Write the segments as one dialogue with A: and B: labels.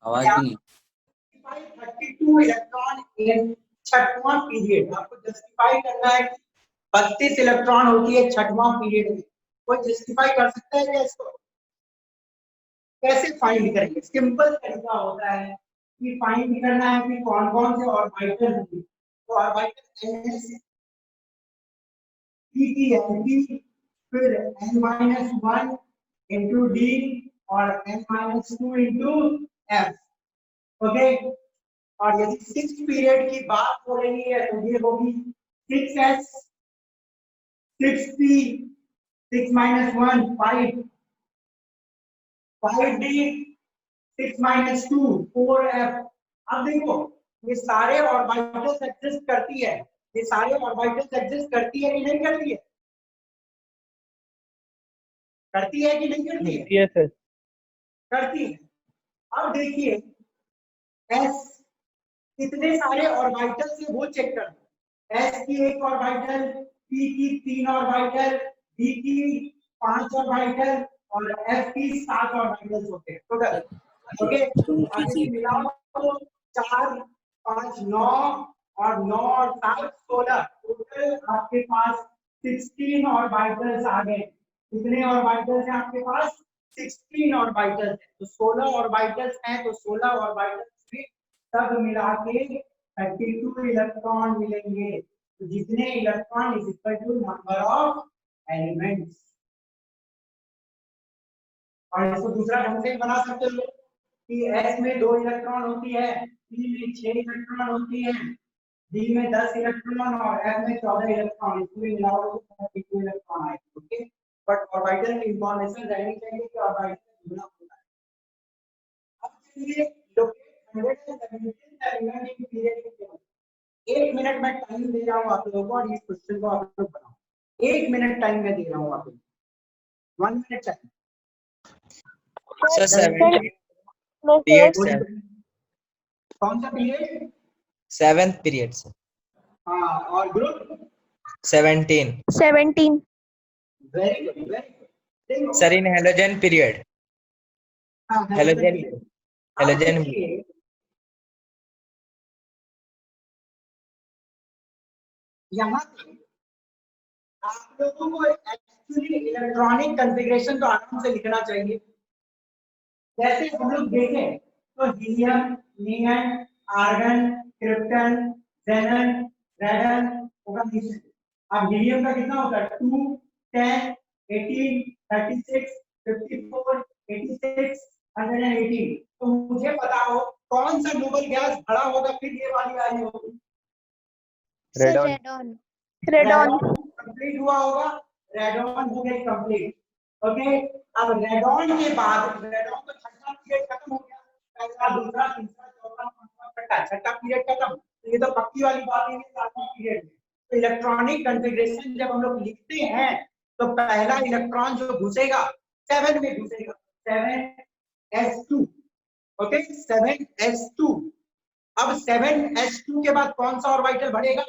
A: आवाज भी नहीं।
B: 32 इलेक्ट्रॉन इन छठवां पीरियड। आपको जस्टिफाई करना है कि 32 इलेक्ट्रॉन होती है छठवां पीरियड में। कोई जस्टिफाई कर सकता है क्या इसको? कैसे फाइंड करेंगे? सिंपल तरीका होता है कि फाइंड करना है कि कौन कौन से ऑर्बिटल होंगे। तो ऑर्बिटल एनएस पी की एनपी, फिर n-1 into d और n-2 into f। ओके, और यदि 6 पीरियड की बात हो रही है तो ये होगी 6s, 6p, 6 minus 1 5, 5d, 6 minus 2 4f। अब देखो ये सारे ऑर्बिटल्स एग्जिस्ट करती है, ये सारे ऑर्बिटल्स एग्जिस्ट करती है कि नहीं करती है? करती है कि नहीं करती है?
C: Yes sir.
B: करती है। अब देखिए s कितने सारे ऑर्बिटल से वो चेक कर दो। s की एक ऑर्बिटल, p की 3 ऑर्बिटल, d की 5 ऑर्बिटल और f की 7 ऑर्बिटल्स होते हैं टोटल। ओके, आगे से मिलाओ तो 4 5 9 और 9 और 7 16, टोटल आपके पास 16 ऑर्बिटल्स आ गए। कितने ऑर्बिटल्स हैं आपके पास? 16 ऑर्बिटल्स हैं। तो 16 ऑर्बिटल्स हैं तो 16 ऑर्बिटल्स में सब मिला के 32 इलेक्ट्रॉन मिलेंगे। तो जितने electron is equal to number of elements. और इसको दूसरा ढंग से बना सकते हो कि S में 2 इलेक्ट्रॉन होती है, P में 6 इलेक्ट्रॉन होती है, D में 10 इलेक्ट्रॉन और F में 14 इलेक्ट्रॉन। इसमें मिलाओ तो 32 इलेक्ट्रॉन आएंगे। ओके, बट ऑर्बिटल की इंफॉर्मेशन रहनी चाहिए कि ऑर्बिटल जुड़ा होता है। अब चलिए लोकेट 117 एलिमेंट इन पीरियड के टेबल। 1 मिनट में टाइम दे रहा हूं आप लोगों को और इस क्वेश्चन को आप लोग बनाओ। 1 मिनट टाइम में दे रहा हूं आप लोगों को। 1 मिनट टाइम।
A: सर 7
C: पीरियड
B: कौन सा पीरियड?
A: 7th period sir.
B: हाँ, और group
A: 17
D: 17
B: very good very good.
A: Sir in halogen period. Halogen halogen
B: यहाँ आप लोगों को एक्चुअली इलेक्ट्रॉनिक कॉन्फ़िगरेशन तो आराम से लिखना चाहिए। जैसे हम लोग देखें तो हीलियम, नियन, आर्गन, क्रिप्टन, ज़ेनन, रेडन होगा नीचे। अब हीलियम का कितना होता है? 2 10 18 36 54 86 118। तो मुझे बताओ कौन सा नोबल गैस बड़ा होगा फिर ये वाली आई होगी?
D: रेडॉन रेडॉन
B: कंप्लीट हुआ होगा, रेडॉन हो गई कंप्लीट। ओके, अब रेडॉन के बाद रेडॉन तो छठा पीरियड खत्म हो गया। पहला, दूसरा, तीसरा, चौथा, पांचवा, छठा, छठा पीरियड खत्म। तो ये तो पक्की वाली बात है कि सातवां पीरियड में। तो इलेक्ट्रॉनिक कॉन्फ़िगरेशन जब हम लोग लिखते हैं तो पहला इलेक्ट्रॉन जो घुसेगा 7 में घुसेगा, 7s2। Okay, 7s2। अब 7s2 के बाद कौन सा ऑर्बिटल बढ़ेगा?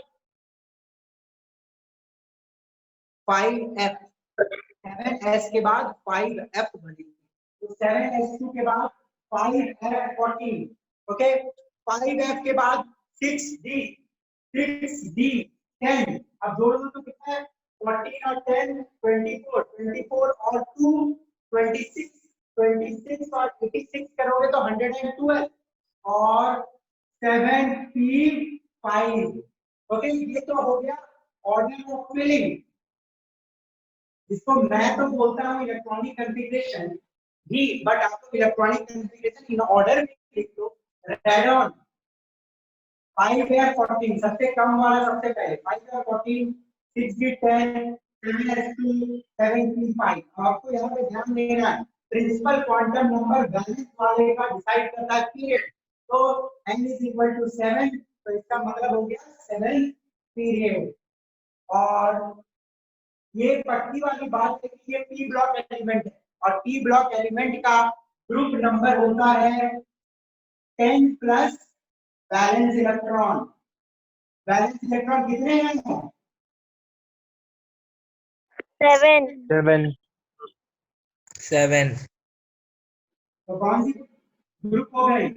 B: 5f। 7s के बाद 5f बनेगी। तो 7s2 के बाद 5f14। ओके, 5f के बाद 6d 10। अब जोड़ो तो कितना है? 14 और 10 24, 24 और 2 26, 26 और 86 करोगे तो 112 और 7p5। ओके, ये तो हो गया ऑर्डर ऑफ फिलिंग, जिसको मैं तो बोलता हूँ इलेक्ट्रॉनिक कॉन्फ़िगरेशन भी, बट आप लोग इलेक्ट्रॉनिक कॉन्फ़िगरेशन इन ऑर्डर में लिख दो। रेडॉन 5f14 सबसे कम वाला सबसे पहले 5f14, 6d10, 7s2, 7p5। आपको यहाँ पे ध्यान देना है प्रिंसिपल क्वांटम नंबर वैलेंस वाले का डिसाइड करता है पीरियड। तो n = 7, तो इसका मतलब हो गया 7 पीरियड। और ये पट्टी वाली बात है कि ये पी ब्लॉक एलिमेंट है और पी ब्लॉक एलिमेंट का ग्रुप नंबर होता है 10 plus valence electron. Valence electron कितने हैं?
D: 7
A: 7
B: तो कौन सी ग्रुप हो गई?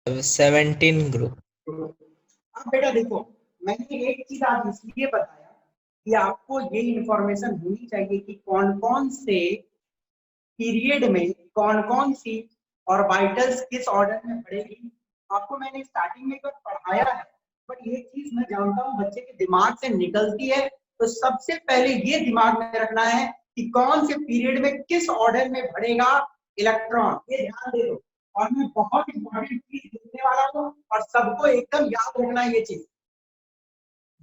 A: 17 ग्रुप।
B: अब बेटा देखो, मैंने एक चीज आज इसलिए बताया कि आपको ये इंफॉर्मेशन होनी चाहिए कि कौन कौन से पीरियड में कौन कौन सी ऑर्बिटल्स किस ऑर्डर में बढ़ेगी। आपको मैंने स्टार्टिंग में एक बार पढ़ाया है, बट ये चीज मैं जानता हूँ बच्चे के दिमाग से निकलती है, तो सबसे पहले ये दिमाग में रखना है कि कौन से पीरियड में किस ऑर्डर में बढ़ेगा इलेक्ट्रॉन, ये ध्यान दे दो। और मैं बहुत इंपॉर्टेंट चीज लिखने वाला हूँ और सबको एकदम याद रखना है ये चीज।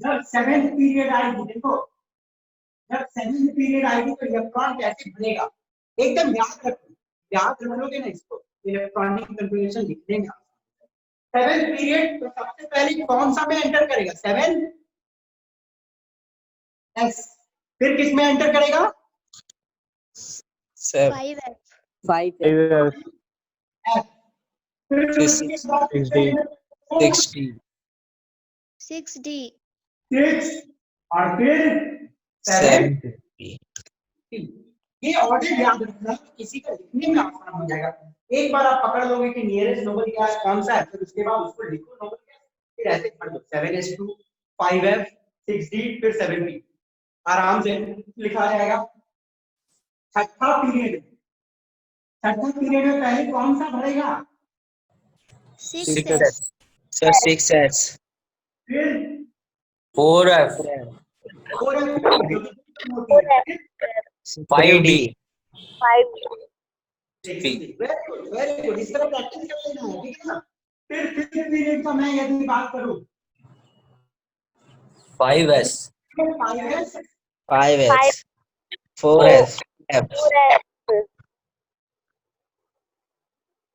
B: जब 7th पीरियड आएगी, देखो जब 7th पीरियड आएगी तो इलेक्ट्रॉन कैसे बढ़ेगा एकदम याद रखो। याद रख लोगे ना इसको, इलेक्ट्रॉनिक कन्फिगरेशन लिखने में 7th पीरियड तो सबसे पहले कौन सा में एंटर करेगा 7 एस, फिर किस में एंटर करेगा
A: 5
B: एफ, फिर उसके बाद
A: 60
C: 6D
B: 6 और फिर 7।
A: 70।
B: ये ऑर्डर याद रखना, किसी का लिखने में आसान हो जाएगा। एक बार आप पकड़ लोगे कि नियरेस्ट नोबल गैस कौन सा है, फिर उसके बाद उसको लिखो नोबल गैस, फिर ऐसे पढ़ दो 7s2 5f 6d फिर 7p, आराम से लिखा जाएगा। छठा पीरियड में पहले कौन सा बढ़ेगा
C: 6S
A: सर 6s
B: फिर
E: 4F
B: 4f
A: 5d
B: 6d। Very good, इस तरह प्रैक्टिस कर लेना है, ठीक है ना। फिर फिफ्थ पीरियड का मैं यदि बात करूं
E: 5S
B: 5s
A: 5s 4s f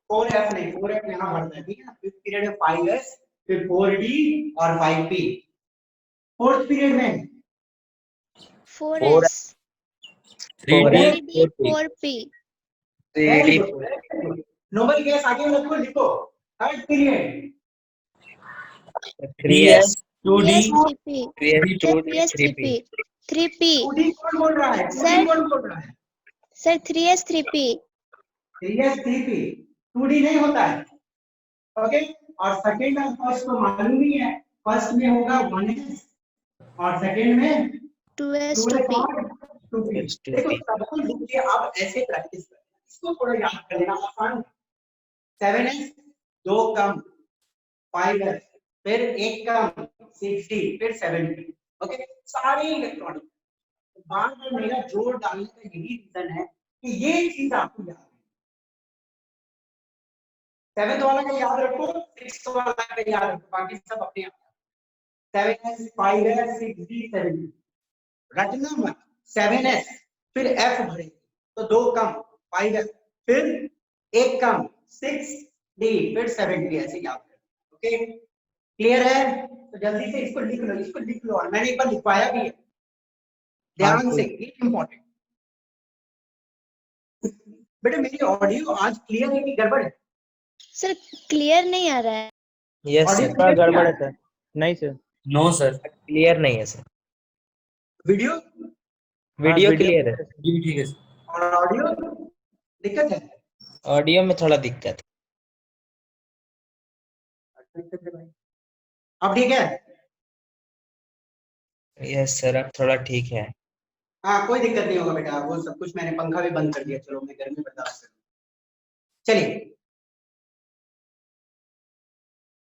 B: 4f नहीं, 4f यहाँ बढ़ता है, ठीक है ना। फिफ्थ पीरियड में 5s फिर 4d और 5p। फोर्थ पीरियड में
C: 4S
E: 3D
C: 3D 4P
A: 3d
B: noble gas आगे रखो, लिखो। Third period
A: 3s
E: 2D
C: 3S 3P
A: 3s 2d
C: 3S
A: 3p
C: 3P
B: 2d कौन बोल रहा है, 2d
C: सर
B: कौन बोल रहा है
C: sir 3S 3P
B: 3s 3p 2d नहीं होता है, ओके। और सेकंड और फर्स्ट तो मालूम ही है, फर्स्ट में होगा 1s और सेकंड में
C: 2S
B: 2s
C: 2P
B: और 2p। देखो सब कुछ लिखिए, आप ऐसे प्रैक्टिस करें, इसको थोड़ा याद कर लेना आसान। 7s 2 कम 5s फिर 1 कम 6d फिर 7d, ओके। सारे इलेक्ट्रॉनिक बार बार मेरा जोर डालने का यही रीजन है कि ये चीज आपको याद है। 7th वाला का याद रखो, 6th वाला का याद रखो, बाकी सब अपने आप। 7s 5s 6d 7d रटना मत। 7s फिर f भरेगी तो 2 कम 5s फिर 1 कम 6d फिर 7d, ऐसे याद करो, ओके। क्लियर है? तो जल्दी से इसको लिख लो, इसको लिख लो, और मैंने एक बार लिखवाया भी है, ध्यान से, ये इंपॉर्टेंट। बेटा मेरी ऑडियो आज क्लियर है कि गड़बड़ है?
C: सर क्लियर नहीं आ रहा है।
A: यस
B: ऑडियो
A: सर
B: क्लियर
F: गड़बड़
B: है
F: है सर। नहीं सर।
E: No sir
A: क्लियर नहीं है सर।
B: वीडियो
A: वीडियो क्लियर है,
E: जी ठीक है sir।
B: और ऑडियो दिक्कत है?
A: ऑडियो में थोड़ा दिक्कत।
B: अब ठीक है?
A: यस सर अब थोड़ा ठीक है।
B: हाँ कोई दिक्कत नहीं होगा बेटा, वो सब कुछ, मैंने पंखा भी बंद कर दिया, चलो मैं गर्मी बर्दाश्त करूँ। चलिए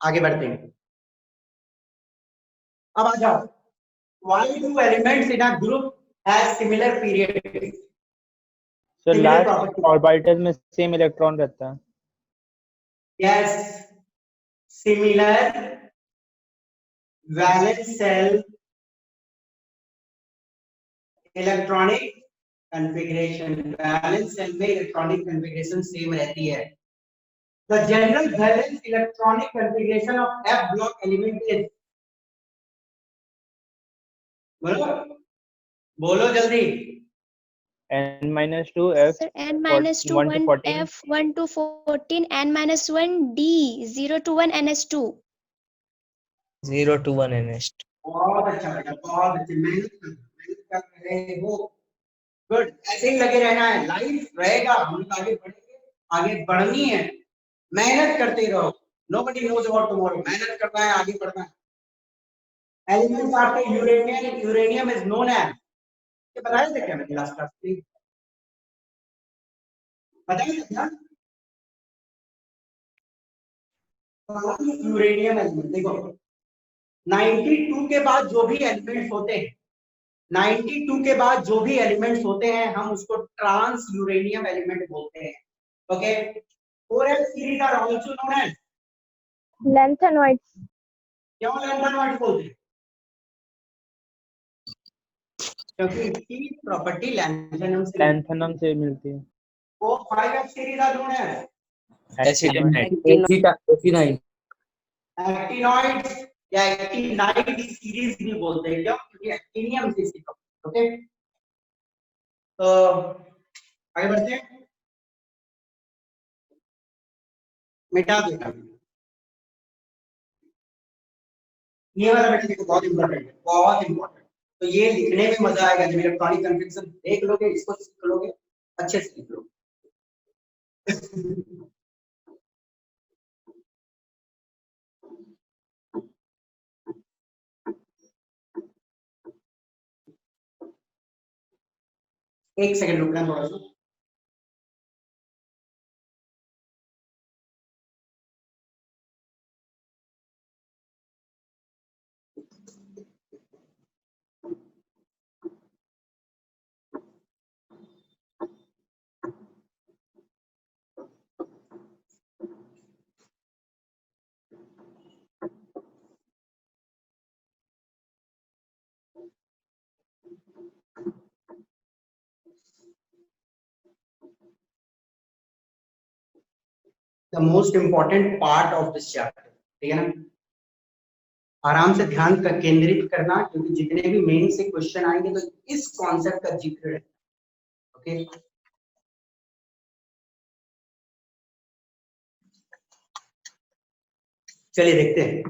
B: आगे बढ़ते हैं, अब आ जाओ। Why do elements in a group has similar period?
F: Sir
B: Similar
F: last
B: property.
F: Orbital में सेम इलेक्ट्रॉन रहता है।
B: Yes, similar valence shell electronic configuration, valence shell में इलेक्ट्रॉनिक कन्फिग्रेशन सेम रहती है। The general valence electronic configuration of F block element is, बोलो बोलो जल्दी।
F: n-2 f
C: sir n-2
F: 1 to
C: 1
F: 14
C: F 1 to 14 n-1 D 0 to 1 NS2
A: 0 to 1 NS।
B: बहुत अच्छा बेटा, बहुत अच्छे, मेहनत कर रहे हो, गुड। ऐसे ही लगे रहना है, लाइफ रहेगा, हम लोग आगे बढ़ेंगे, आगे बढ़नी है, मेहनत करते रहो। Nobody knows about tomorrow. मेहनत करना है, आगे बढ़ना है. Elements after uranium is known as. ये बताया था क्या मैंने लास्ट क्लास में? बताया था क्या? यूरेनियम एलिमेंट देखो 92 के बाद जो भी एलिमेंट्स होते हैं 92 के बाद जो भी एलिमेंट्स होते हैं हम उसको ट्रांस यूरेनियम एलिमेंट बोलते हैं. Okay 4s series are also known as
D: lanthanoids.
B: क्यों लैंथेनॉइड बोलते हैं? क्योंकि इसकी प्रॉपर्टी लैंथेनम
F: लैंथेनम से मिलती है.
B: वो 5s series are known as
E: Actinide.
B: Actinoids या एक्टिनाइड सीरीज भी बोलते हैं. क्यों? क्योंकि एक्टिनियम से इसकी प्रॉपर्टी. ओके तो आगे बढ़ते हैं. मिटा देना ये वाला बेटा देखो बहुत इंपॉर्टेंट है, बहुत इंपॉर्टेंट. तो ये लिखने में मजा आएगा जब इलेक्ट्रॉनिक कन्फिगरेशन देख लोगे, इसको सीख लोगे, अच्छे से लिख लोगे. एक सेकंड रुकना थोड़ा सा. The most important part of this chapter. ठीक है ना? आराम से ध्यान केंद्रित करना क्योंकि जितने भी मेन से क्वेश्चन आएंगे तो इस कॉन्सेप्ट का जिक्र है. ओके चलिए देखते हैं.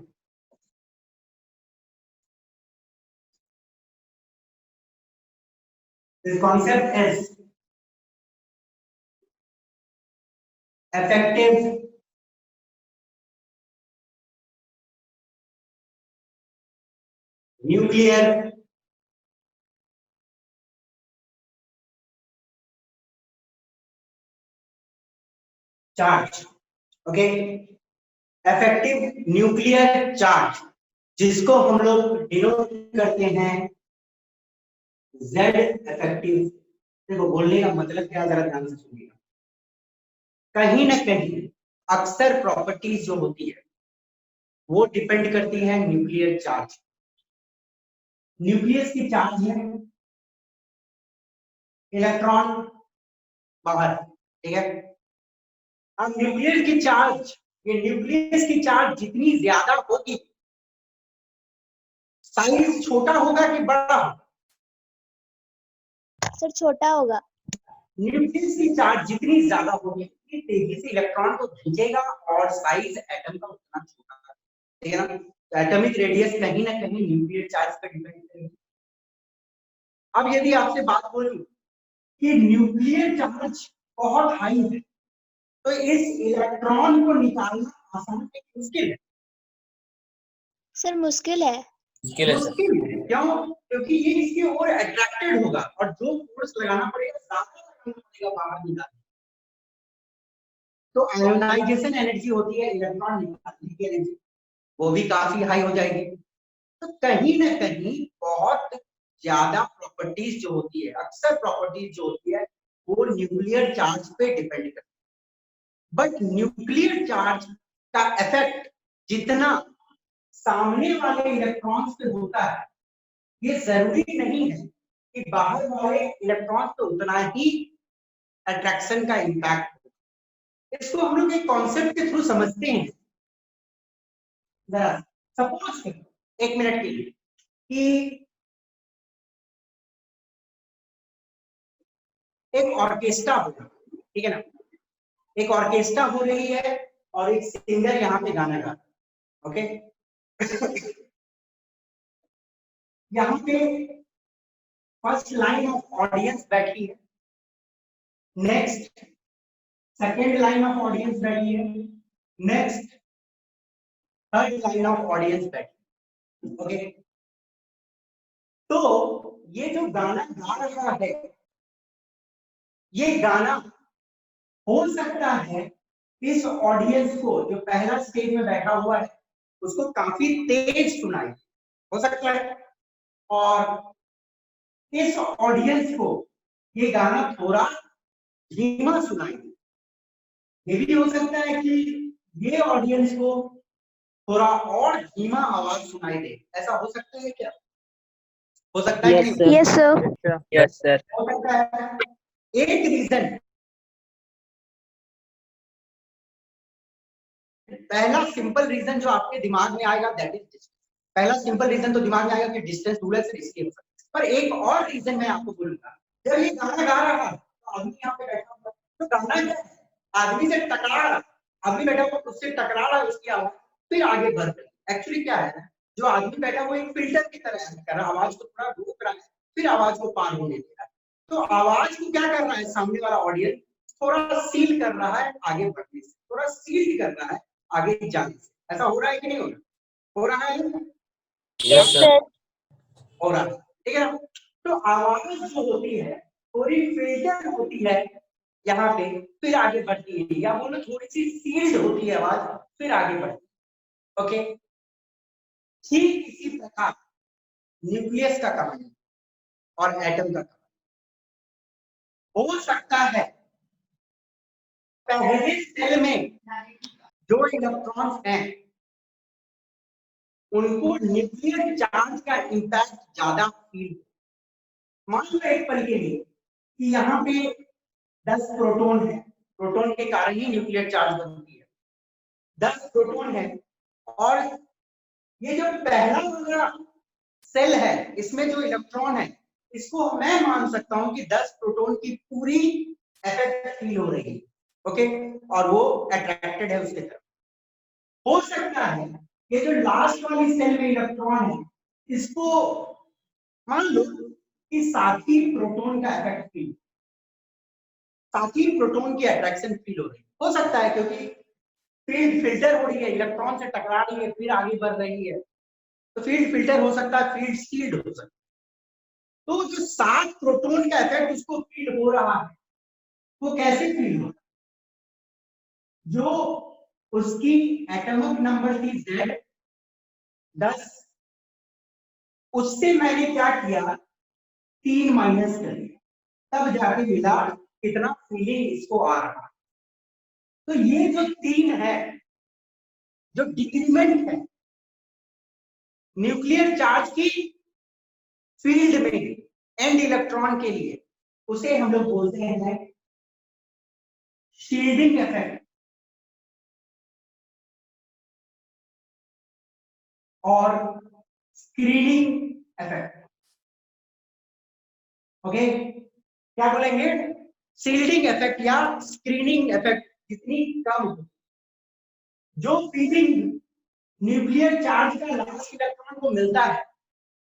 B: This concept is effective nuclear charge. Okay effective nuclear charge जिसको हम लोग डिनोट करते हैं Z इफेक्टिव. देखो बोलने का मतलब क्या जरा ध्यान से सुनिएगा. कहीं ना कहीं अक्सर प्रॉपर्टीज जो होती है वो डिपेंड करती है न्यूक्लियर चार्ज. न्यूक्लियस की चार्ज है इलेक्ट्रॉन बाहर. ठीक है अब न्यूक्लियस की चार्ज ये न्यूक्लियस की चार्ज जितनी ज्यादा होगी साइज छोटा होगा कि बड़ा होगा?
C: सर छोटा होगा.
B: न्यूक्लियस की चार्ज जितनी ज्यादा होगी उतनी तेजी से इलेक्ट्रॉन को खींचेगा और साइज एटम का उतना छोटा होगा. ठीक है ना? एटॉमिक रेडियस कहीं ना कहीं न्यूक्लियर चार्ज पर डिपेंड करेगी. अब यदि आपसे बात बोलूं कि न्यूक्लियर चार्ज बहुत हाई है तो इस इलेक्ट्रॉन को निकालना आसान है कि मुश्किल है?
C: सर मुश्किल है.
E: मुश्किल है सर.
B: मुश्किल है. क्यों? क्योंकि ये इसकी ओर अट्रैक्टेड होगा और जो फोर्स लगाना पड़ेगा ज्यादा लगाना पड़ेगा बाहर निकालने. तो आयोनाइजेशन एनर्जी होती है इलेक्ट्रॉन निकालने की एनर्जी वो भी काफी हाई हो जाएगी. तो कहीं ना कहीं बहुत ज्यादा प्रॉपर्टीज जो होती है अक्सर प्रॉपर्टीज जो होती है वो न्यूक्लियर चार्ज पे डिपेंड करती है. बट न्यूक्लियर चार्ज का इफेक्ट जितना सामने वाले इलेक्ट्रॉन्स पे होता है ये जरूरी नहीं है कि बाहर वाले इलेक्ट्रॉन्स पे उतना ही अट्रैक्शन का इम्पैक्ट हो. इसको हम लोग एक कॉन्सेप्ट के थ्रू समझते हैं. जरा सपोज करो 1 मिनट के लिए कि एक ऑर्केस्ट्रा होगा. ठीक है ना? एक ऑर्केस्ट्रा हो रही है और एक सिंगर यहाँ पे गाना गा. ओके यहाँ पे फर्स्ट लाइन ऑफ ऑडियंस बैठी है. Next second line of audience बैठी है. Next third line of audience battery. Okay, तो ये जो गाना गा रहा है, ये गाना हो सकता है इस ऑडियंस को, जो पहला स्टेज में बैठा हुआ है, उसको काफी तेज सुनाई हो सकता है, और इस ऑडियंस को ये गाना थोड़ा धीमा सुनाई दे। ये भी हो सकता है कि ये ऑडियंस को थोड़ा और धीमा आवाज सुनाई दे। ऐसा हो सकता है क्या? हो सकता है कि
F: Yes,
B: नहीं?
F: sir.
D: Yes, sir.
A: Yes, sir.
B: हो सकता है। एक रीजन, पहला सिंपल रीजन जो आपके दिमाग में आएगा दैट इज डिस्टेंस। पहला सिंपल रीजन तो दिमाग में आएगा कि डिस्टेंस दूर से इसके हो सकता है। पर एक और रीजन मैं आपको बोलूंगा, जब ये गाना गा रहा है तो आदमी यहाँ पे बैठा हुआ, तो गाना क्या है, आदमी से टकरा रहा, आदमी बैठा हुआ उससे टकरा रहा है, उसकी आवाज फिर आगे बढ़ रही। एक्चुअली क्या है, जो आदमी बैठा हुआ एक फिल्टर की तरह कर रहा है, आवाज को थोड़ा रोक रहा है, फिर आवाज को पार होने दे रहा है। तो आवाज को क्या कर रहा है, सामने वाला ऑडियंस थोड़ा सील कर रहा है आगे बढ़ने से, थोड़ा सील कर रहा है आगे जाने से। ऐसा हो रहा है कि नहीं हो रहा? हो रहा है,
E: Yes, sir.
B: हो रहा है, ठीक है ना? तो आवाज जो होती है थोड़ी फिल्टर होती है यहाँ पे, फिर आगे बढ़ती है, या बोलो थोड़ी सी सील्ड होती है आवाज, फिर आगे बढ़ती है। ओके, ठीक इसी प्रकार न्यूक्लियस का कहानी और एटम का कहानी हो सकता है। पहले सेल में जो इलेक्ट्रॉन्स हैं उनको न्यूक्लियर चार्ज का इंपैक्ट ज्यादा फील। मान लो एक पल के लिए कि यहाँ पे 10 प्रोटॉन है, प्रोटॉन के कारण ही न्यूक्लियर चार्ज बनती है। 10 प्रोटॉन है, और ये जो पहला वाला सेल है इसमें जो इलेक्ट्रॉन है, इसको मैं मान सकता हूं कि 10 प्रोटॉन की पूरी इफेक्ट फील हो रही है। ओके, और वो अट्रैक्टेड है उसके तरफ। हो सकता है ये जो लास्ट वाली सेल में इलेक्ट्रॉन है, इसको मान लो कि साथी प्रोटॉन का इफेक्ट फील, साथी प्रोटॉन की अट्रैक्शन फील हो रही है। हो सकता है क्योंकि फील्ड फिल्टर हो रही है, इलेक्ट्रॉन से टकरा रही है, फिर आगे बढ़ रही है, तो फील्ड फिल्टर हो सकता है, फील्ड सील्ड हो सकता है। तो जो 7 प्रोटॉन का इफेक्ट उसको फील हो रहा है, वो कैसे फील हो रहा है? जो उसकी एटॉमिक नंबर थी Z 10, उससे मैंने क्या किया, 3 माइनस कर दिया, तब जाके मिला कितना फीलिंग इसको आ रहा है। तो ये जो 3 है, जो डिक्रीमेंट है न्यूक्लियर चार्ज की फील्ड में एंड इलेक्ट्रॉन के लिए, उसे हम लोग बोलते हैं शील्डिंग इफेक्ट और स्क्रीनिंग इफेक्ट। ओके, क्या बोलेंगे, शील्डिंग इफेक्ट या स्क्रीनिंग इफेक्ट जितनी कम हो, जो फीलिंग न्यूक्लियर चार्ज का लास्ट इलेक्ट्रॉन को मिलता है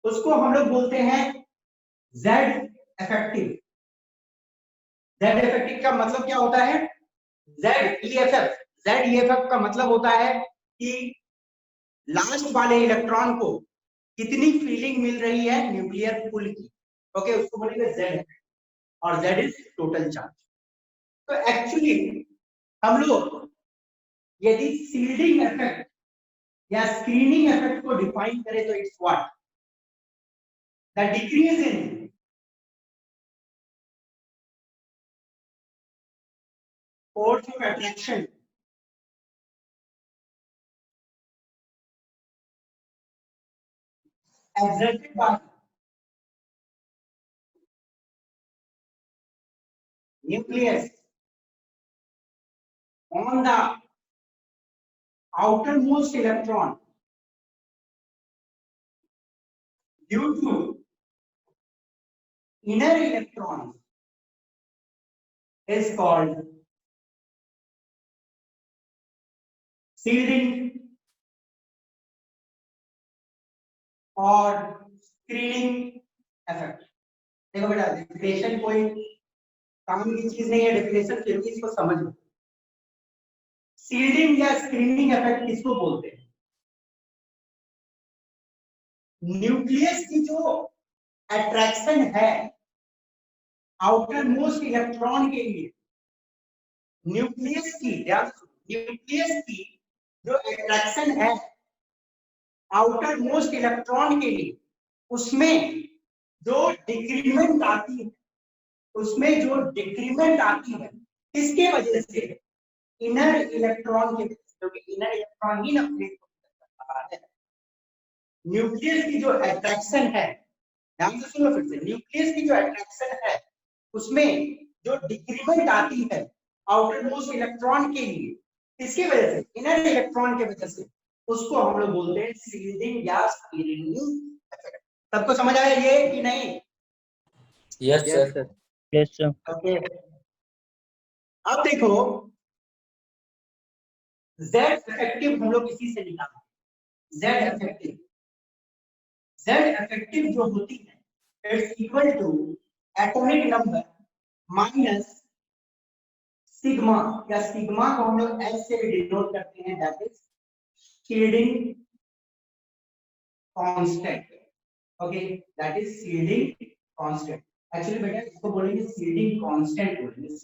B: उसको हम लोग बोलते हैं जेड इफेक्टिव। जेड इफेक्टिव का मतलब क्या होता है, जेड ईएफएफ। जेड ईएफएफ का मतलब होता है कि लास्ट वाले इलेक्ट्रॉन को कितनी फीलिंग मिल रही है न्यूक्लियर पुल की। ओके, उसको बोलेंगे जेड, और जेड इज टोटल चार्ज। तो एक्चुअली हम लोग यदि शील्डिंग इफेक्ट या स्क्रीनिंग इफेक्ट को डिफाइन करें तो it's what, the decrease in force of attraction exerted by nucleus on the outermost electron due to inner electrons is called shielding और screening effect. देखो बेटा, डेफिनेशन कोई काम की चीज नहीं है, डेफिनेशन फिर भी इसको समझ लो। शील्डिंग या स्क्रीनिंग इफेक्ट किसको बोलते हैं? न्यूक्लियस की जो अट्रैक्शन है आउटर मोस्ट इलेक्ट्रॉन के लिए, न्यूक्लियस की जो अट्रैक्शन है आउटर मोस्ट इलेक्ट्रॉन के लिए, उसमें जो डिक्रीमेंट आती है, किसके वजह से? इनर इलेक्ट्रॉन के वजह से, क्योंकि इनर इलेक्ट्रॉन ही ना प्लेट को करता है। न्यूक्लियस की जो अट्रैक्शन है, ध्यान से सुनो फिर से, न्यूक्लियस की जो अट्रैक्शन है उसमें जो डिक्रीमेंट आती है आउटर मोस्ट इलेक्ट्रॉन के लिए, किसकी वजह से? इनर इलेक्ट्रॉन के वजह से, उसको हम लोग बोलते हैं शील्डिंग या स्क्रीनिंग इफेक्ट। सबको समझ आया ये कि नहीं?
E: Yes, sir.
F: Yes sir.
B: Okay, अब देखो Z इफेक्टिव हम लोग इसी से निकालते हैं। Z इफेक्टिव जो होती है it's equal to atomic number minus sigma, या सिग्मा को हम लोग S से डिनोट करते हैं, that is shielding constant. Okay, that is shielding constant. Actually बेटा इसको बोलेंगे शील्डिंग कांस्टेंट बोलेंगे,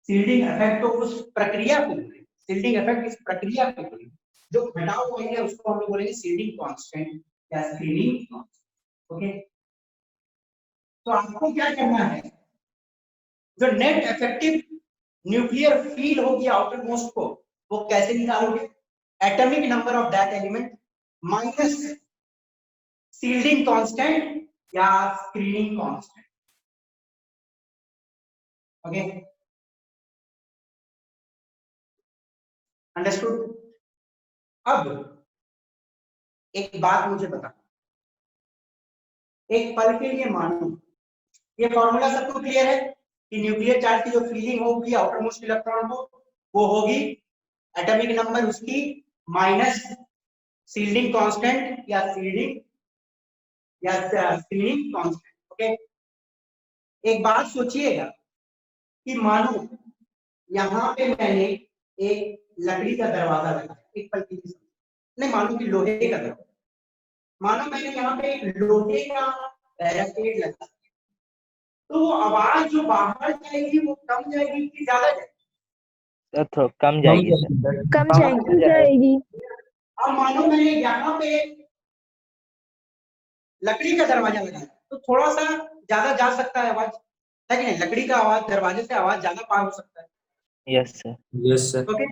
B: शील्डिंग इफेक्ट तो उस प्रक्रिया को बोलेंगे, शील्डिंग इफेक्ट इस प्रक्रिया को बोलेंगे, जो घटाव होंगे उसको हम लोग बोलेंगे शील्डिंग कांस्टेंट या स्क्रीनिंग कांस्टेंट। ओके, तो आपको क्या करना है, जो नेट इफेक्टिव न्यूक्लियर फील होगी आउटर मोस्ट को, वो कैसे निकालोगे? Atomic number of that element minus shielding constant या स्क्रीनिंग कांस्टेंट। Okay, understood? अब एक बात मुझे बता, एक पल के लिए मानो ये फॉर्मूला सबको क्लियर है कि न्यूक्लियर चार्ज की जो फीलिंग होगी आउटर मोस्ट इलेक्ट्रॉन को, वो होगी एटॉमिक नंबर उसकी माइनस शील्डिंग कांस्टेंट या स्क्रीनिंग कांस्टेंट। ओके, एक बात सोचिएगा कि मानो यहाँ पे मैंने एक लकड़ी का दरवाजा लगाया, एक पल के लिए नहीं, मानो कि लोहे का दरवाजा, मानो मैंने यहाँ पे एक लोहे का बैरिकेड लगा, तो वो आवाज जो बाहर जाएगी वो कम जाएगी कि ज्यादा जाएगी?
A: सर तो कम जाएगी सर।
D: कम जाएगी।
B: अब मानो मैंने यहाँ पे लकड़ी का दरवाजा लगाया तो थोड़ा सा ज्यादा जा सकता है आवाज, है कि नहीं? लकड़ी का आवाज, दरवाजे से आवाज ज्यादा पार हो सकता है।
A: Yes sir.
E: Yes, sir.
B: Okay,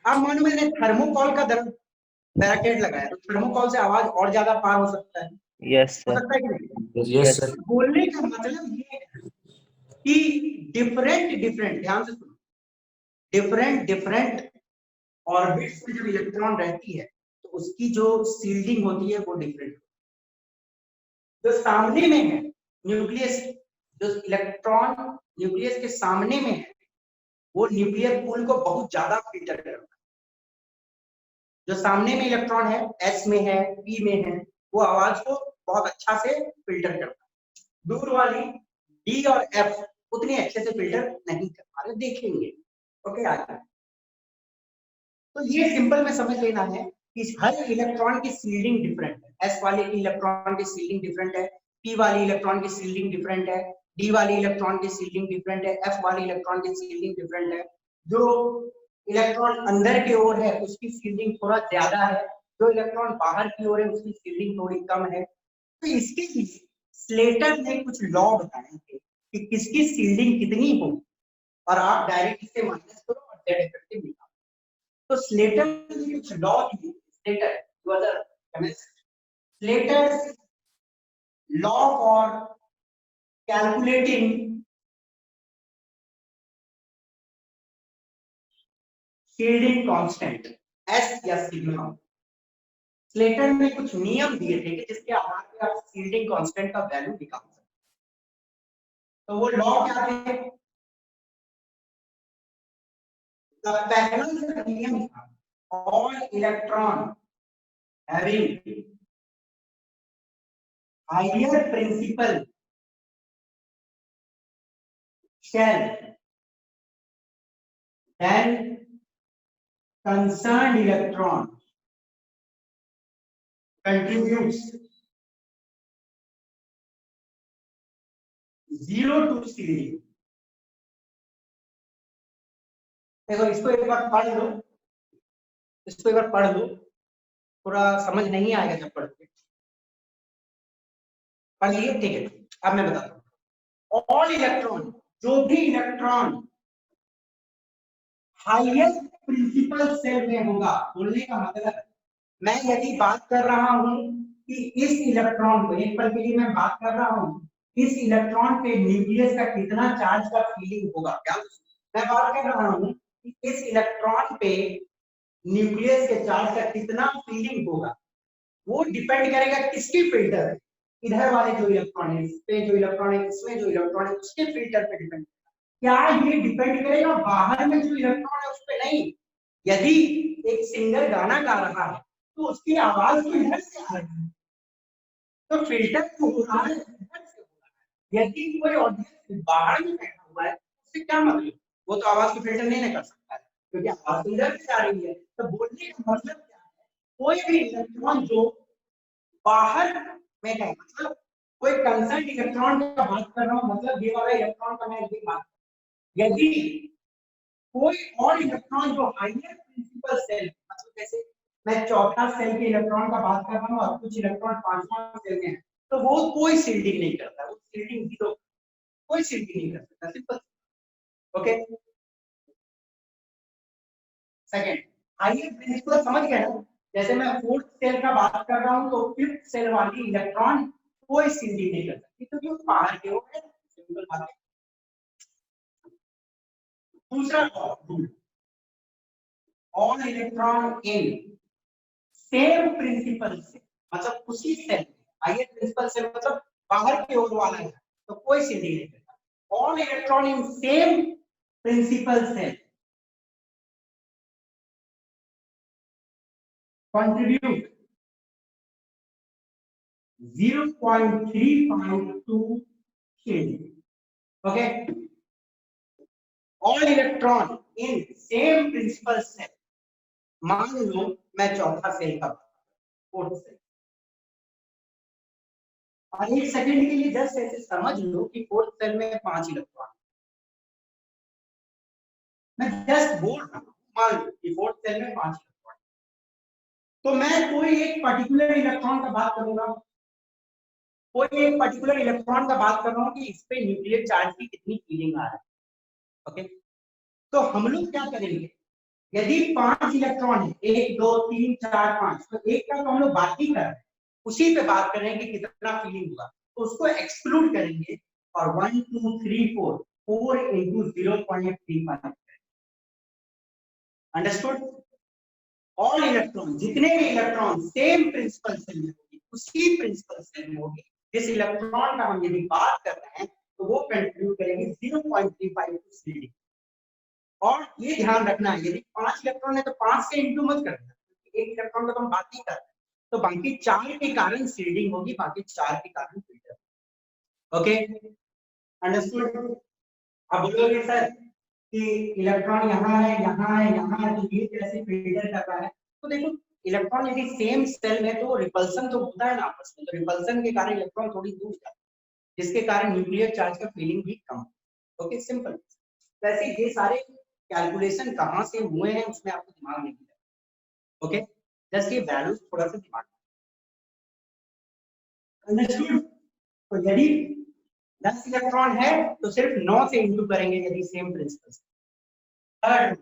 B: अब मानो मैंने थर्मोकॉल का बैरिकेड लगाया तो थर्मोकॉल से आवाज और ज्यादा पार हो सकता है,
A: यस
B: हो
A: सर।
B: सकता है कि नहीं?
E: Yes, sir.
B: बोलने का मतलब ये है कि डिफरेंट, ध्यान से सुनो, डिफरेंट ऑर्बिट्स में जब इलेक्ट्रॉन रहती है तो उसकी जो शील्डिंग होती है वो डिफरेंट। जो सामने में है न्यूक्लियस, जो इलेक्ट्रॉन न्यूक्लियस के सामने में है, वो न्यूक्लियर पूल को बहुत ज्यादा फिल्टर करता है। जो सामने में इलेक्ट्रॉन है, S में है, P में है, वो आवाज को बहुत अच्छा से फिल्टर करता है। दूर वाली D और F उतने अच्छे से फिल्टर नहीं कर पा रहे, देखेंगे। ओके, आगे तो ये सिंपल में समझ लेना है कि हर इलेक्ट्रॉन की शील्डिंग डिफरेंट है। S वाले इलेक्ट्रॉन की शील्डिंग डिफरेंट है, P वाले इलेक्ट्रॉन की शील्डिंग डिफरेंट है, D वाले इलेक्ट्रॉन की शील्डिंग डिफरेंट है, F वाले इलेक्ट्रॉन की शील्डिंग डिफरेंट है। जो इलेक्ट्रॉन अंदर की ओर है उसकी शील्डिंग थोड़ा ज्यादा है, जो इलेक्ट्रॉन बाहर की ओर है उसकी शील्डिंग थोड़ी कम है। तो इसके लिए स्लेटर ने कुछ लॉ बताए थे कि किसकी शील्डिंग कितनी होगी, और आप डायरेक्ट इसे माइनस करो और Z इफेक्टिव निकालो। तो स्लेटर ने कुछ लॉ दिए, Slater was a chemist, Slater's law for calculating shielding constant S या सिग्मा। स्लेटर ने कुछ नियम दिए थे कि जिसके आधार पर आप शील्डिंग कांस्टेंट का वैल्यू निकाल सकते। तो वो लॉ क्या थे? पहला जो नियम था, all electron having higher principal shell than concerned electron contributes 0 to CD। देखो इसको एक बार पढ़ लो, इसको एक बार पढ़ लो, पूरा समझ नहीं आएगा जब पढ़ोगे। पढ़ लिए? ठीक है, अब मैं बताता हूँ। ऑल इलेक्ट्रॉन, जो भी इलेक्ट्रॉन हाईएस्ट प्रिंसिपल सेल में होगा, बोलने का मतलब मैं यदि बात कर रहा हूं कि इस इलेक्ट्रॉन को, एक पल के लिए मैं बात कर रहा हूं इस इलेक्ट्रॉन पे न्यूक्लियस का कितना चार्ज का फीलिंग होगा, क्या मैं बात कर रहा हूं कि इस इलेक्ट्रॉन पे न्यूक्लियस के चार्ज का कितना फीलिंग होगा, वो डिपेंड करेगा किसके फिल्टर पे, इधर वाले जो इलेक्ट्रॉन है, इस पे जो इलेक्ट्रॉन है, इसमें जो इलेक्ट्रॉन है, उसके फिल्टर पे डिपेंड। क्या ये डिपेंड करेगा बाहर में जो इलेक्ट्रॉन है उस पे? नहीं। यदि एक सिंगर गाना गा रहा है तो उसकी आवाज तो इधर से आ रही है, तो फिल्टर तो हो रहा है इधर से हो रहा है। यदि कोई ऑडियंस बाहर में बैठा हुआ है उससे क्या मतलब, वो तो आवाज को फिल्टर नहीं कर सकता है क्योंकि आवाज इधर से आ रही है। तो बोलने का मतलब क्या है, कोई भी इलेक्ट्रॉन जो बाहर में है, मतलब कोई कंसर्न इलेक्ट्रॉन का बात कर रहा हूं, मतलब ये वाला इलेक्ट्रॉन का मैं यदि बात, यदि कोई और इलेक्ट्रॉन जो हाईएस्ट प्रिंसिपल सेल, मतलब जैसे मैं चौथा सेल के इलेक्ट्रॉन का बात कर रहा हूं और कुछ इलेक्ट्रॉन पांचवा सेल में है, तो वो कोई सील्डिंग नहीं करता, वो सील्डिंग जीरो, कोई सील्डिंग नहीं कर सकता, simple. Okay, second highest principal समझ गए ना? जैसे मैं फोर्थ सेल का बात कर रहा हूं तो फिफ्थ सेल वाली इलेक्ट्रॉन कोई सील्डिंग नहीं कर सकती क्योंकि वो बाहर के हो है, सिंपल बात है। दूसरा all electron in same principal से, मतलब उसी सेल, हाईएस्ट प्रिंसिपल सेल मतलब बाहर की ओर वाला है, तो कोई सील्डिंग नहीं करता। All electron in same principal shell contribute 0.35 to shielding। okay, all electron in same principal cell, मान लो मैं चौथा सेल का, फोर्थ सेल, और एक सेकंड के लिए जस्ट ऐसे समझ लो कि फोर्थ सेल में 5 इलेक्ट्रॉन, मैं जस्ट बोल रहा हूं, मान लो कि फोर्थ सेल में 5 इलेक्ट्रॉन, तो मैं कोई एक पर्टिकुलर इलेक्ट्रॉन का बात करूंगा, कोई एक पर्टिकुलर इलेक्ट्रॉन का बात कर रहा हूं कि इस पे न्यूक्लियर चार्ज की कितनी फीलिंग आ रहा है। ओके, तो हम लोग क्या करेंगे, यदि 5 इलेक्ट्रॉन है, 1 2 3 4 5, तो एक का तो हम लोग बात ही कर रहे हैं, उसी पे बात कर रहे हैं कि कितना फीलिंग होगा, तो उसको एक्सक्लूड करेंगे और 1 2 3 4 4 into 0.35। अंडरस्टूड? ऑल इलेक्ट्रॉन, जितने भी इलेक्ट्रॉन सेम प्रिंसिपल सेल में होगी, उसी प्रिंसिपल सेल में होगी, जिस इलेक्ट्रॉन का हम यदि बात कर रहे हैं तो वो कंट्रीब्यूट करेंगे 0.35 टू CD। और ये ध्यान रखना है, यदि 5 इलेक्ट्रॉन है तो 5 से इंटू मत करना, एक इलेक्ट्रॉन का तो हम बात ही कर रहे हैं, तो बाकी 4 के कारण सीडिंग होगी, बाकी 4 के कारण फिल्टर। Okay, understood? अब बोलोगे सर कि इलेक्ट्रॉन यहाँ है, यहाँ है, यहाँ है, तो ये कैसे फिल्टर कर रहा है? तो देखो, इलेक्ट्रॉन यदि सेम सेल में तो रिपल्सन तो होता है ना आपस में, तो रिपल्सन के कारण इलेक्ट्रॉन थोड़ी दूर जाता है, जिसके कारण न्यूक्लियर चार्ज का फीलिंग भी कम। Okay, simple. वैसे ये सारे कैलकुलेशन कहाँ से हुए हैं उसमें आपको दिमाग नहीं है। ओके, जस्ट ये वैल्यूज थोड़ा सा दिमाग में। तो यदि 10 इलेक्ट्रॉन है तो सिर्फ 9 से इंटू करेंगे यदि same principal. Third,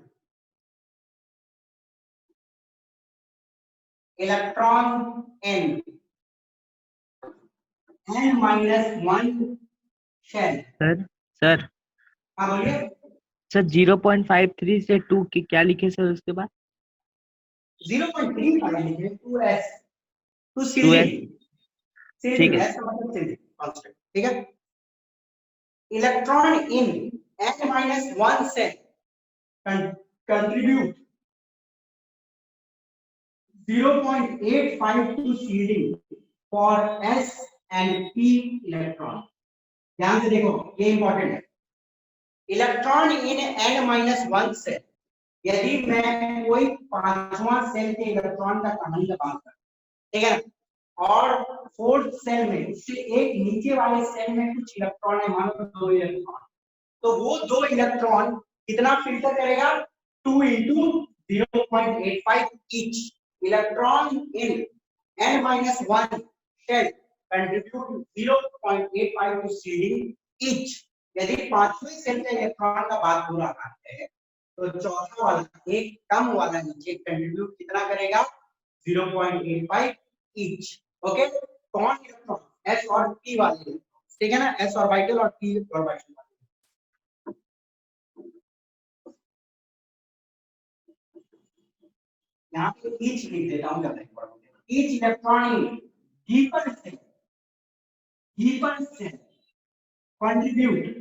B: electron n n-1 shell.
A: Sir
B: हाँ बोलिए
A: सर 0.53 से 2 की क्या लिखे सर उसके बाद?
B: 0.35 लिखे, 2s, 2
A: ठीक है।
B: कांस्टेंट, ठीक है। Electron in n-1 shell contribute 0.85 to shielding for s and p electron. ध्यान से देखो, ये इंपॉर्टेंट है। इलेक्ट्रॉन इन n-1 सेल, यदि मैं कोई 5वां सेल के इलेक्ट्रॉन का कहानी का बात करूं, ठीक है ना, और फोर्थ सेल में उससे एक नीचे वाले सेल में कुछ इलेक्ट्रॉन है, मानो 2 इलेक्ट्रॉन, तो वो 2 इलेक्ट्रॉन कितना फिल्टर करेगा, 2 into 0.85 each electron in n-1 shell contribute 0.85 to seeding each। यदि पांचवें सेल के इलेक्ट्रॉन का बात हो रहा है तो चौथा वाला एक कम वाला नीचे कंट्रीब्यूट कितना करेगा, 0.85 ईच। ओके, कौन इलेक्ट्रॉन, s और p वाले, ठीक है ना, s ऑर्बिटल और p ऑर्बिटल। यहाँ पे ईच लिख देता हूँ, ज्यादा इंपॉर्टेंट है। Each electron in deeper shell contribute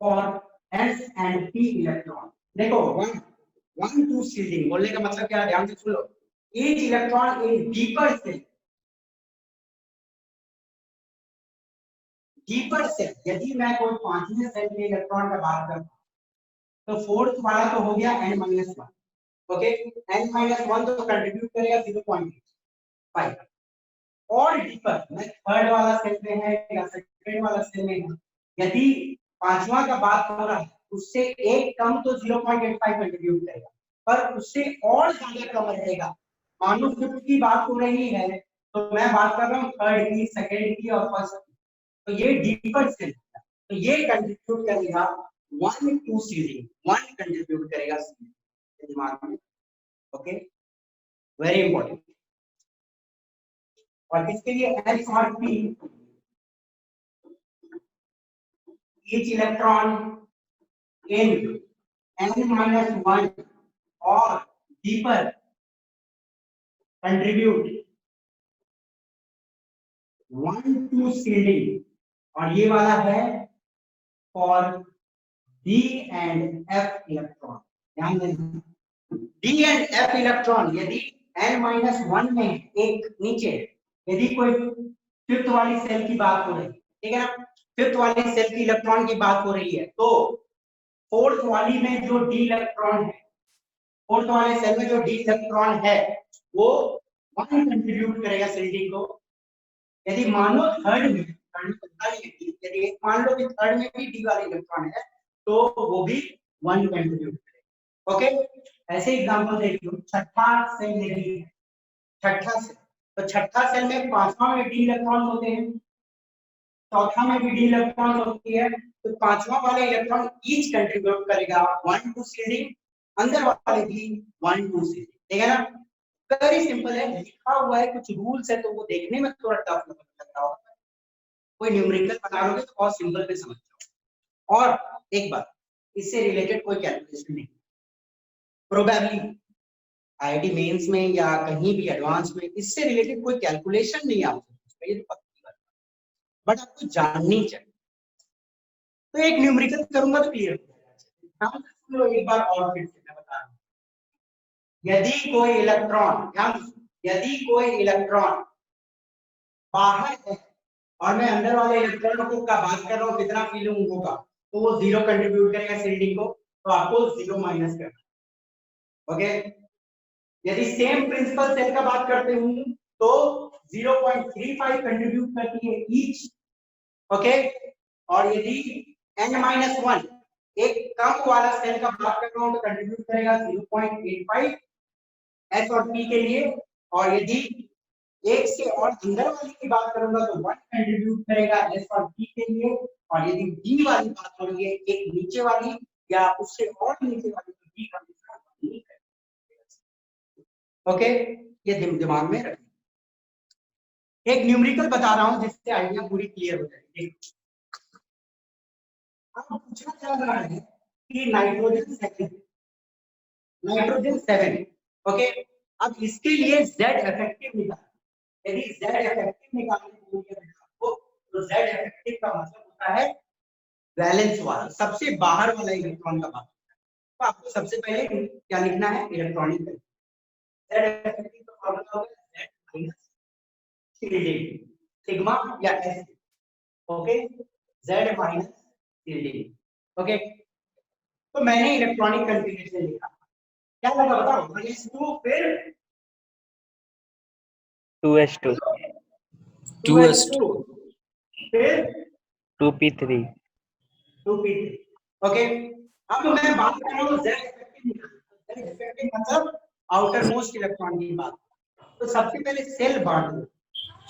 B: for s and p electron. देखो 1 2 सीडिंग बोलने का मतलब क्या है, ध्यान से सुन लो। Each electron in deeper shell, यदि मैं कोई पांचवें सेल के इलेक्ट्रॉन का बात करता हूं तो फोर्थ वाला तो हो गया n-1, ओके, n-1 तो कंट्रीब्यूट करेगा 0.5। और डीपर मैं थर्ड वाला सेल में है या सेकंड वाला सेल में है, यदि पांचवा का बात हो रहा है उससे एक कम तो 0.85 कंट्रीब्यूट करेगा, पर उससे और ज्यादा कम रहेगा। मान लो 5 की बात हो रही है तो मैं बात कर रहा हूँ थर्ड की, सेकंड की और फर्स्ट की, तो ये डीपर सेल, तो ये कंट्रीब्यूट करेगा 1 टू सीडिंग, 1 कंट्रीब्यूट करेगा दिमाग में। Okay, very important. और इसके लिए s और p, each electron in n-1 और deeper contribute 1 to seeding, और ये वाला है for d and f electron. ध्यान देना, d and f इलेक्ट्रॉन यदि n-1 में एक नीचे, यदि कोई फिफ्थ वाली सेल की बात हो रही है, ठीक है ना, फिफ्थ वाली सेल की इलेक्ट्रॉन की बात हो रही है, तो फोर्थ वाली में जो डी इलेक्ट्रॉन है, फोर्थ वाले सेल में जो डी इलेक्ट्रॉन है वो 1 कंट्रीब्यूट करेगा सीडिंग को। यदि मानो थर्ड में, यदि मान लो कि थर्ड में भी डी वाले इलेक्ट्रॉन है तो वो भी 1 कंट्रीब्यूट करेगा। ओके, ऐसे एग्जांपल देख लो। छठा सेल नहीं है, छठा सेल, तो छठा सेल में पांचवा में डी इलेक्ट्रॉन होते हैं, चौथा में भी डी इलेक्ट्रॉन होती है, तो पांचवा वाला इलेक्ट्रॉन ईच कंट्रीब्यूट करेगा 1 टू सीडिंग, अंदर वाले भी 1 टू सीडिंग, ठीक है ना। वेरी सिंपल है, लिखा हुआ है, कुछ रूल्स है तो वो देखने में थोड़ा टफ लग रहा होगा, कोई न्यूमेरिकल बना लोगे तो बहुत सिंपल पे समझ जाओ। और एक बात, इससे रिलेटेड कोई कैलकुलेशन नहीं, प्रोबेबली आईआईटी मेंस में या कहीं भी एडवांस में इससे रिलेटेड कोई कैलकुलेशन नहीं आपको, ये तो पक्की बात, बट आपको जाननी चाहिए। तो एक न्यूमेरिकल करूंगा तो क्लियर हो जाएगा। एक बार और फिर से मैं बता रहा हूं, यदि कोई इलेक्ट्रॉन, यदि कोई इलेक्ट्रॉन बाहर है और मैं अंदर वाले इलेक्ट्रॉन को का बात कर रहा हूँ कितना फीलिंग होगा, तो वो 0 कंट्रीब्यूट करेगा सीडिंग को, तो आपको 0 माइनस करना। ओके, यदि सेम प्रिंसिपल सेल का बात करते हूँ तो 0.35 कंट्रीब्यूट करती है ईच। ओके, और यदि n-1 एक कम वाला सेल का बात कर रहा हूँ तो कंट्रीब्यूट करेगा 0.85 s और p के लिए, और यदि एक से और अंदर वाली की बात करूंगा तो 1 कंट्रीब्यूट करेगा s और p के लिए, और यदि d वाली बात हो रही है एक नीचे वाली या उससे और नीचे वाली तो d का नहीं करेगा। ओके, ये दिमाग में रखिए। एक न्यूमेरिकल बता रहा हूं जिससे आइडिया पूरी क्लियर हो जाएगी। अब पूछना चल रहा है कि नाइट्रोजन 7, ओके, अब इसके लिए Z इफेक्टिव निकाल, यदि Z इफेक्टिव निकालने को आपको, तो Z इफेक्टिव का मतलब होता है वैलेंस वाला, सबसे बाहर वाला इलेक्ट्रॉन का बात होता है। तो आपको सबसे पहले क्या लिखना है, इलेक्ट्रॉनिक Z इफेक्टिव का फॉर्मूला होगा Z माइनस सिग्मा या S, okay, Z minus okay, तो मैंने इलेक्ट्रॉनिक कंफिगरेशन लिखा, क्या लगा बताओ, 1s2 फिर
A: 2s2
B: 2s2 फिर
A: 2p3
B: 2p3। ओके, अब मैं बात कर रहा हूँ z इफेक्टिव मतलब आउटर मोस्ट इलेक्ट्रॉन की बात। तो सबसे पहले सेल बांट लो,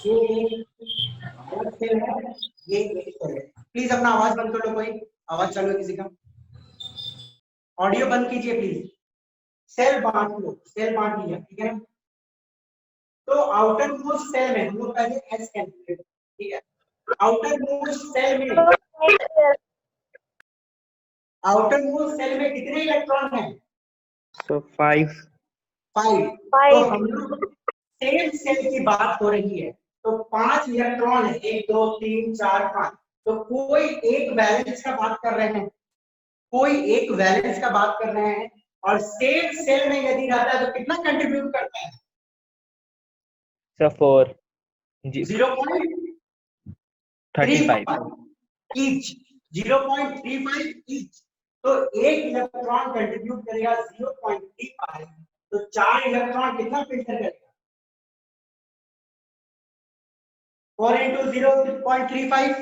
B: ये एक सेल है, ये एक सेल है। प्लीज अपना आवाज बंद कर लो, कोई आवाज चालू है किसी का, ऑडियो बंद कीजिए प्लीज। सेल बांट लो, सेल बांट लिया, ठीक है। तो आउटर मोस्ट सेल में हम लोग पहले एस कैलकुलेट, ठीक है। आउटर मोस्ट सेल में कितने इलेक्ट्रॉन हैं?
A: so 5
B: 5। तो हम लोग सेम सेल की बात हो रही है, तो 5 इलेक्ट्रॉन है, 1 2 3 4 5। तो कोई एक वैलेंस का बात कर रहे हैं, कोई एक वैलेंस का बात कर रहे हैं, और सेम सेल में यदि रहता है तो कितना कंट्रीब्यूट करता है?
A: so 4
B: 0.35 each, 0.35 each. तो एक इलेक्ट्रॉन कंट्रीब्यूट करेगा 0.35, तो 4 इलेक्ट्रॉन कितना फिल्टर करेगा? 4 into 0.35।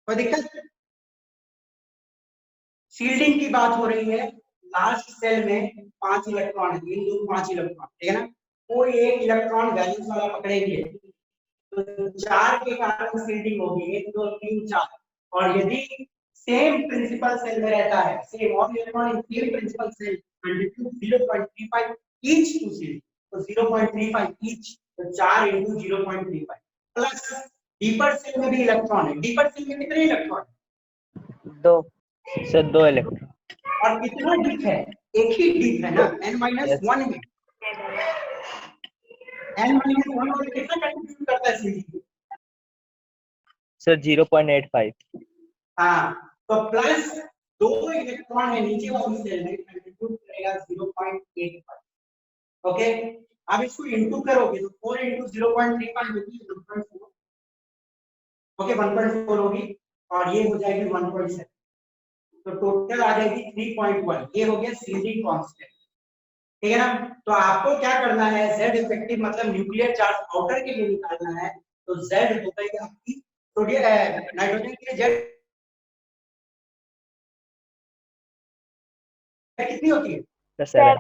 B: कोई दिक्कत? शील्डिंग की बात हो रही है, लास्ट सेल में 5 इलेक्ट्रॉन है, 3 2 5 इलेक्ट्रॉन, ठीक है ना। कोई एक इलेक्ट्रॉन वैलेंस वाला पकड़ेंगे तो 4 के कारण शील्डिंग होगी, 1 2 3 4। और यदि सेम प्रिंसिपल सेल में रहता है, सेम और electron in same principal shell contribute 0.35 each to shield, तो 0.35 ईच, तो 4 into 0.35 प्लस डीपर सेल में भी इलेक्ट्रॉन है। डीपर सेल में कितने इलेक्ट्रॉन है?
A: 2 so 2 इलेक्ट्रॉन।
B: और कितना डीप है? एक ही डीप है ना, n-1 में। n-1 वाला कितना कंट्रीब्यूट करता है शील्डिंग?
A: so 0.85
B: हाँ, तो प्लस 2 इलेक्ट्रॉन है नीचे वाली सेल में, कंट्रीब्यूट करेगा 0.85। ओके, अब इसको इनटू करोगे तो 4 into 0.35 होगी 1.4। ओके, 1.4 होगी, और ये हो जाएगी 1.7, तो टोटल आ जाएगी 3.1। ये हो गया शील्डिंग कांस्टेंट, ठीक है ना। तो आपको क्या करना है, Z इफेक्टिव मतलब न्यूक्लियर चार्ज आउटर के लिए निकालना है। तो Z होता है आपकी नाइट्रोजन के लिए Z कितनी होती है? 7।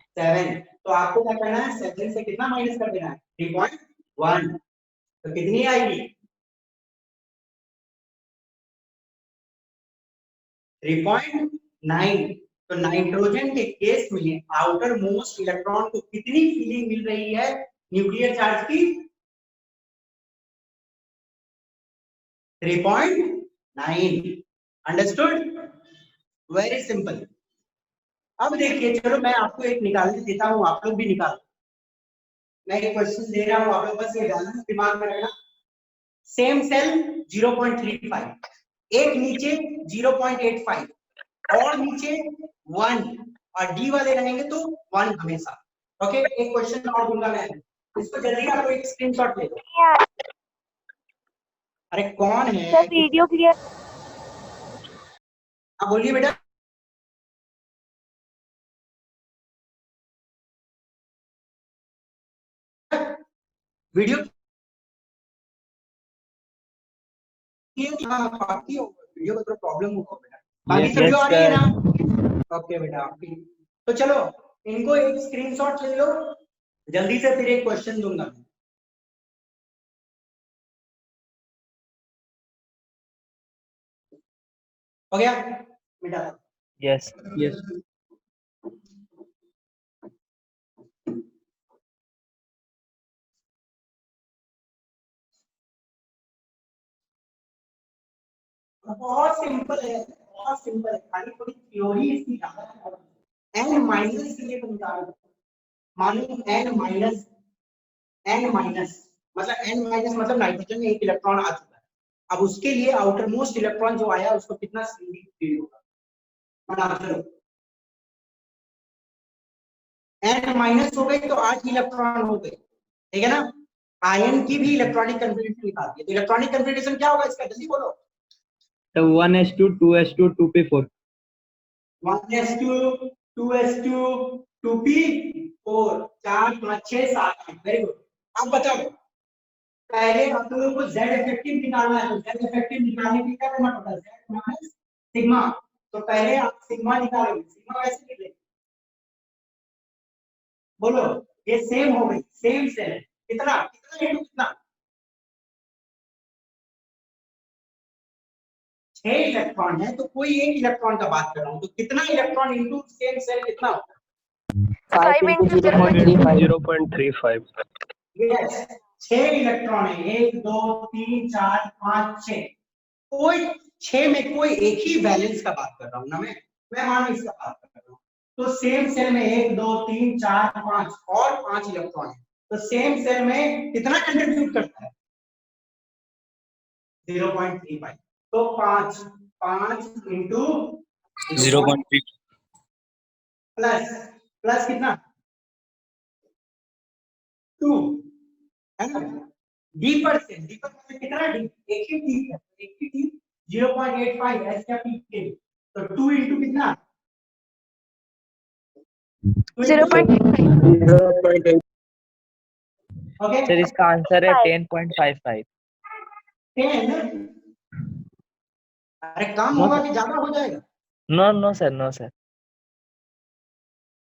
B: तो आपको क्या करना है, 7 से कितना माइनस कर देना है? 3.1। तो कितनी आएगी? 3.9। तो नाइट्रोजन के केस में आउटर मोस्ट इलेक्ट्रॉन को कितनी फीलिंग मिल रही है न्यूक्लियर चार्ज की? 3.9। अंडरस्टूड? Very simple. अब देखिए, चलो मैं आपको एक निकाल के देता हूं, आप लोग भी निकालो। मैं एक क्वेश्चन दे रहा हूं, आप लोग बस ये बैलेंस दिमाग में रखना। सेम सेल 0.35, एक नीचे 0.85, और नीचे 1, और डी वाले रहेंगे तो 1 हमेशा। ओके, एक क्वेश्चन और दूंगा मैं, इसको जल्दी आपको एक स्क्रीनशॉट ले लो। अरे कौन है?
D: Sir video clear?
B: आप बोलिए बेटा। वीडियो आपकी वीडियो में थोड़ा प्रॉब्लम होगा बेटा, बाकी सब जो आ रही है ना। ओके बेटा, तो चलो इनको एक स्क्रीनशॉट ले लो जल्दी से, फिर एक क्वेश्चन दूंगा। हो गया बेटा?
A: yes
F: यस
B: बहुत सिंपल है, बहुत सिंपल है, खाली थोड़ी थ्योरी इसकी ज्यादा है। n माइनस के लिए निकाल, मानो n माइनस मतलब n माइनस मतलब नाइट्रोजन में एक इलेक्ट्रॉन आ चुका है। अब उसके लिए आउटर मोस्ट इलेक्ट्रॉन जो आया उसको कितना फील होगा, बना चलो। n माइनस हो गई तो 8 इलेक्ट्रॉन हो गए, ठीक है ना। आयन की भी इलेक्ट्रॉनिक कन्फिग्रेशन निकालती है, तो इलेक्ट्रॉनिक कन्फिग्रेशन क्या होगा इसका, जल्दी बोलो।
F: तो 1s2 2s2 2p4
B: 1s2 2s2 2p4 4 5 6 7 8 very good. अब बताओ पहले आप लोगों को z इफेक्टिव निकालना है, तो z इफेक्टिव निकालने के लिए क्या करना पड़ता है, z माइनस सिग्मा। तो पहले आप सिग्मा निकालोगे, सिग्मा कैसे निकलेगा बोलो, ये सेम हो गई, सेम सेल है, कितना कितना इंटू कितना 6 इलेक्ट्रॉन है, तो कोई एक इलेक्ट्रॉन का बात कर रहा हूं, तो कितना इलेक्ट्रॉन इंटू सेम सेल कितना होता है
D: 5 into 0.35.
F: 0.35.
B: यस 6 इलेक्ट्रॉन है, 1 2 3 4 5 6, कोई 6 में कोई एक ही वैलेंस का बात कर रहा हूं ना, मैं मान इसका बात कर रहा हूं। तो सेम सेल में 1 2 3 4 5 और 5 इलेक्ट्रॉन है, तो सेम सेल में कितना कंट्रीब्यूट करता है 0.35, तो 5 5 इंटू
E: 0.3.
B: प्लस प्लस कितना 2 है ना, डी पर से कितना डी, एक ही डी है, एक ही डी 0.85 एस क्या पी के, तो 2 इंटू कितना
D: 0.85.
B: ओके
A: सर इसका आंसर है 10.55।
B: 10। अरे कम होगा कि ज्यादा हो जाएगा,
A: no no sir, no sir.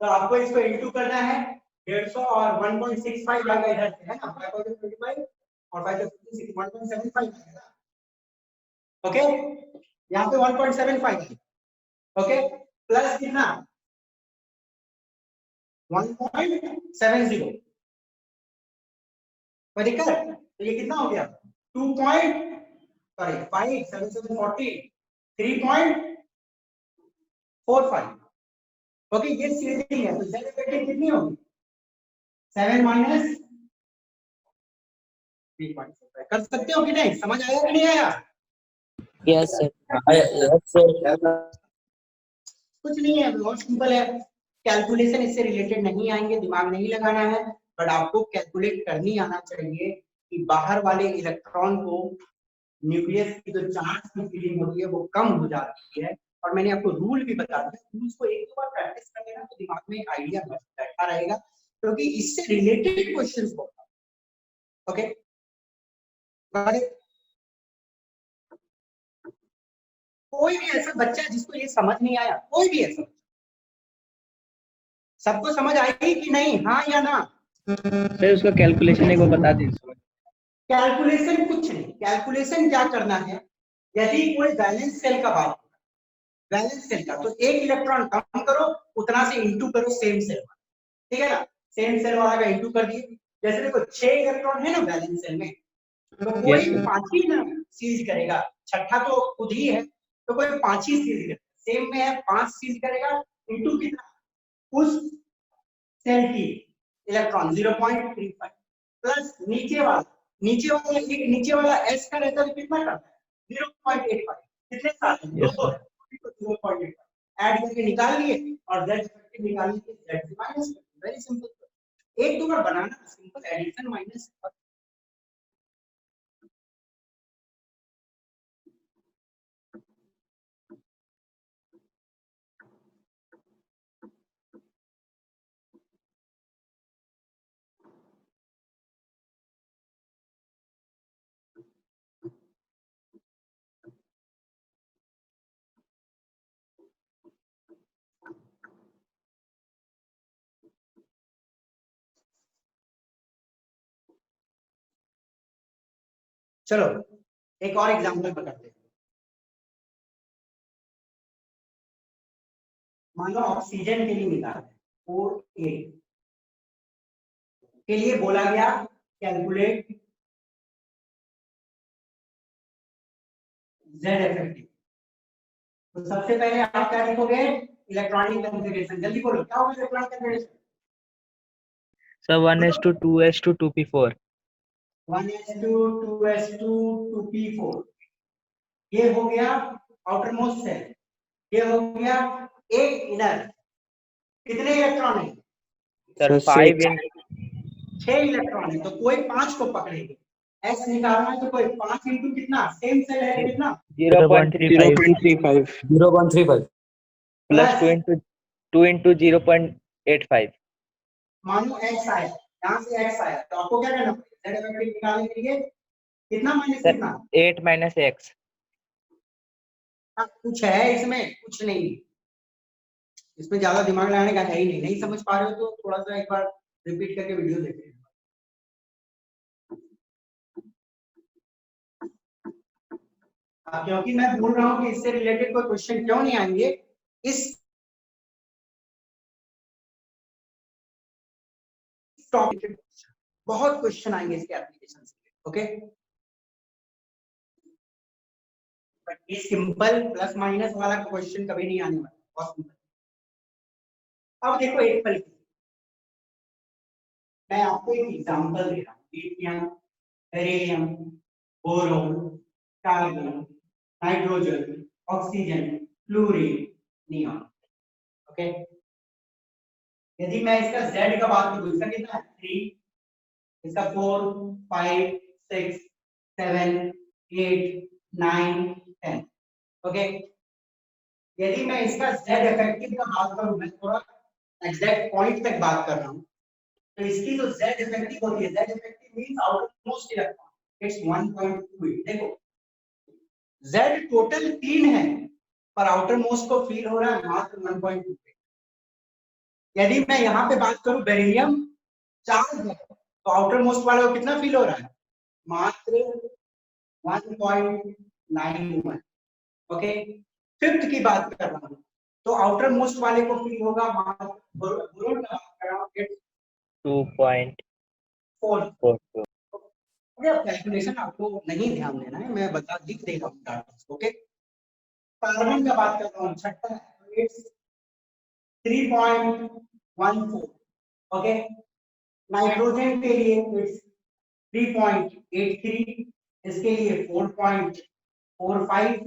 B: तो आपको इसको इंटू करना है 150 और 1.65 आएगा इधर से, है ना 5.25 और 5.56 1.75 आएगा, ओके यहाँ पे 1.75 है, ओके प्लस कितना 1.70, कोई दिक्कत, तो ये कितना हो गया 5 7 7 40 3.45, ओके ये सीरीजिंग है, तो z इफेक्टिव कितनी होगी 7 माइनस 3.45, कर सकते हो कि नहीं, समझ आया कि नहीं आया,
E: Yes, sir. Yes, sir.
B: कुछ नहीं है, बहुत सिंपल है, कैलकुलेशन इससे रिलेटेड नहीं आएंगे, दिमाग नहीं लगाना है, बट आपको कैलकुलेट करनी आना चाहिए कि बाहर वाले इलेक्ट्रॉन को न्यूक्लियस की जो चार्ज की फीलिंग होती है वो कम हो जाती है, और मैंने आपको रूल भी बता दिया, रूल्स को एक दो बार प्रैक्टिस कर लेना तो दिमाग में आइडिया बैठा रहेगा, क्योंकि इससे रिलेटेड क्वेश्चंस होगा, ओके कोई भी ऐसा बच्चा जिसको ये समझ नहीं आया, कोई भी ऐसा, सबको समझ आएगी कि नहीं, हाँ या ना,
A: सर उसका कैलकुलेशन एक बार बता दीजिए।
B: कैलकुलेशन कुछ नहीं, कैलकुलेशन क्या करना है, यदि कोई बैलेंस सेल का बात, बैलेंस सेल का, तो एक इलेक्ट्रॉन कम करो, उतना से इंटू करो सेम सेल, ठीक है ना, सेम सेल वाला का इंटू कर दिए, जैसे देखो 6 इलेक्ट्रॉन है ना बैलेंस सेल में, तो कोई 5 ही ना सीज करेगा, छठा तो खुद ही है, तो कोई 5 ही सीज करेगा, सेम में है 5 सीज करेगा, इंटू कितना उस सेल की इलेक्ट्रॉन 0.35 प्लस नीचे वाला एस का रहता है, तो कितना करता है 0.85, कितने साल 0.85 ऐड करके निकाल लिए, और z इफेक्टिव निकालने के z माइनस, वेरी सिंपल, एक दो बार बनाना, सिंपल एडिशन माइनस। चलो एक और एग्जांपल पकड़ते हैं, मान लो ऑक्सीजन के लिए निकाल 4A के लिए बोला गया कैलकुलेट z इफेक्टिव, तो सबसे पहले आप क्या लिखोगे इलेक्ट्रॉनिक कॉन्फ़िगरेशन, जल्दी बोलो क्या होगा electronic configuration,
A: sir 1s2 2s2 2p4।
B: 1s2 2s2 2p4, ये हो गया आउटर मोस्ट सेल, ये हो गया एक इनर, कितने इलेक्ट्रॉन है
A: सर 5
B: 6 इलेक्ट्रॉन है, तो कोई 5 को पकड़ेगी, एस निकालना है, तो कोई 5 इंटू कितना सेम सेल है कितना
A: 0.35।
E: 0.35.
A: Plus
B: plus
A: 2 into 0.85.
B: मानो x आया, यहाँ से x आया तो आपको क्या करना पड़ेगा, z इफेक्टिव निकालने के लिए कितना माइनस
A: सर
B: कितना,
A: 8 minus x.
B: कुछ है इसमें, कुछ नहीं, इसमें ज्यादा दिमाग लगाने का है ही नहीं, नहीं समझ पा रहे हो तो थोड़ा सा एक बार रिपीट करके वीडियो देखिए। क्योंकि मैं बोल रहा हूँ कि इससे रिलेटेड कोई क्वेश्चन क्यों नहीं आएंगे, इस टॉपिक बहुत क्वेश्चन आएंगे इसके एप्लीकेशन से, ओके। बट ये सिंपल प्लस माइनस वाला क्वेश्चन कभी नहीं आने वाला, बहुत सिंपल। अब देखो एक पल मैं आपको एक एग्जांपल दे रहा हूँ, lithium, beryllium, boron, carbon, nitrogen, oxygen, fluorine, neon, okay. यदि मैं इसका Z का बात करूं, इसका कितना है 3, इसका 4, 5, 6, 7, 8, 9, 10, ओके। यदि मैं इसका Z इफेक्टिव का बात करूं, मैं थोड़ा एग्जैक्ट पॉइंट तक बात कर रहा हूं, तो इसकी जो Z इफेक्टिव होती है, Z effective means outermost electron, it's 1.28। देखो Z टोटल 3 है पर आउटर मोस्ट को फील हो रहा है मात्र 1.28। यदि मैं यहाँ पे बात करूं बेरिलियम 4 है तो आउटर मोस्ट वाले को कितना फील हो रहा है, मात्र 1.91, ओके। फिफ्थ की बात कर रहा हूं तो आउटर मोस्ट वाले को फील होगा मात्र, बोरोन का बात कर रहा हूं
A: 2.42.
B: कैलकुलेशन आपको नहीं ध्यान देना है, मैं बता लिख देगा हूँ, ओके। कार्बन का बात कर रहा हूँ छठा है, 3.14, ओके। नाइट्रोजन के लिए इट्स 3.83, इसके लिए 4.45,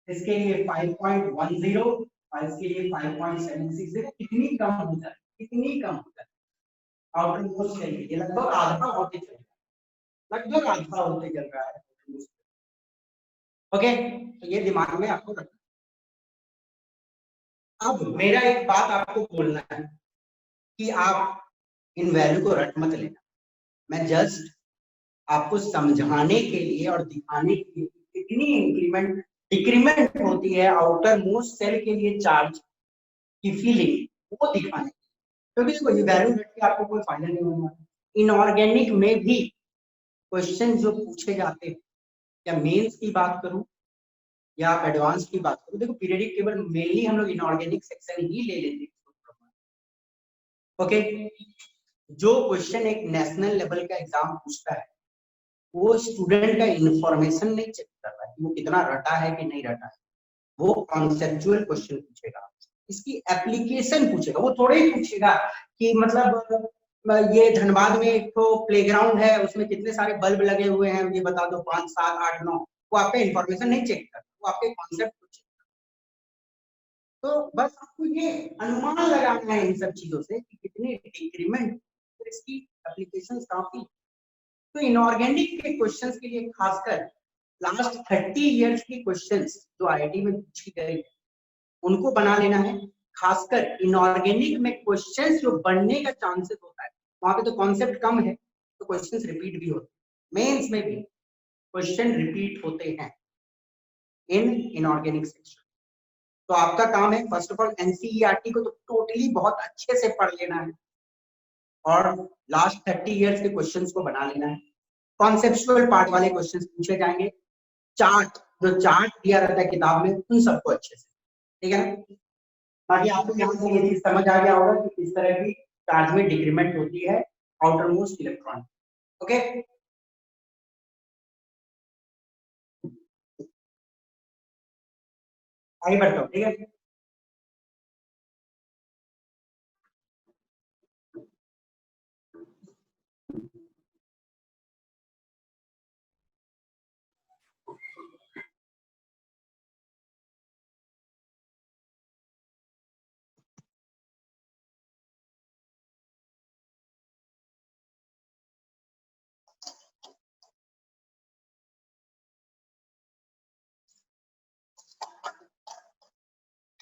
B: इसके लिए 5.10 और इसके लिए 5.76। कितनी कम हो जाए, कितनी कम हो जाए आउटर मोस्ट के लिए, लगभग आधा होते चल रहा है, लगभग आधा होते चल रहा है, ओके। तो ये दिमाग में आपको रखना। अब मेरा एक बात आपको बोलना है कि आप इन वैल्यू को रट मत लेना, मैं जस्ट आपको समझाने के लिए और दिखाने के लिए कितनी इंक्रीमेंट डिक्रीमेंट होती है आउटर मोस्ट सेल के लिए चार्ज की फीलिंग, वो दिखाने, क्योंकि देखो ये वैल्यू रट के आपको कोई फायदा नहीं होगा। इनऑर्गेनिक में भी क्वेश्चन जो पूछे जाते हैं, या मेंस की बात करूं या एडवांस की बात करूं, देखो पीरियडिक टेबल मेनली हम लोग इनऑर्गेनिक सेक्शन ही ले लेते हैं, ओके। जो क्वेश्चन एक नेशनल लेवल का एग्जाम पूछता है वो स्टूडेंट का इंफॉर्मेशन नहीं चेक कर रहा है कि वो कितना रटा है कि नहीं रटा है, वो कॉन्सेप्चुअल क्वेश्चन पूछेगा, इसकी एप्लीकेशन पूछेगा। वो थोड़े ही पूछेगा कि मतलब ये धनबाद में एक तो प्लेग्राउंड है उसमें कितने सारे बल्ब लगे हुए हैं ये बता दो, 5, 7, 8, 9। वो आपका इंफॉर्मेशन नहीं चेक करता, वो आपके कॉन्सेप्ट को चेक करता। तो बस आपको ये अनुमान लगाना है इन सब चीजों से कि कितनी डिक्रीमेंट, तो इसकी एप्लीकेशन काफी। तो इनऑर्गेनिक के क्वेश्चंस के लिए खासकर लास्ट 30 इयर्स की क्वेश्चंस जो आईआईटी में पूछी गई उनको बना लेना है। खासकर इनऑर्गेनिक में क्वेश्चंस जो बनने का चांसेस होता है, वहां पे तो कॉन्सेप्ट कम है तो क्वेश्चंस रिपीट भी होते हैं, मेंस में भी क्वेश्चन रिपीट होते हैं इन इनऑर्गेनिक सेक्शन। तो आपका काम है फर्स्ट ऑफ ऑल एनसीईआरटी को तो टोटली बहुत अच्छे से पढ़ लेना है और लास्ट 30 इयर्स के क्वेश्चंस को बना लेना है। कॉन्सेप्चुअल पार्ट वाले क्वेश्चंस पूछे जाएंगे, चार्ट जो चार्ट दिया रहता है किताब में उन सबको अच्छे से, ठीक है ना। बाकी आपको यहाँ से ये चीज समझ आ गया होगा कि किस तरह की चार्ज में डिक्रीमेंट होती है आउटर मोस्ट इलेक्ट्रॉन, ओके। आगे बढ़ता हूँ, ठीक है।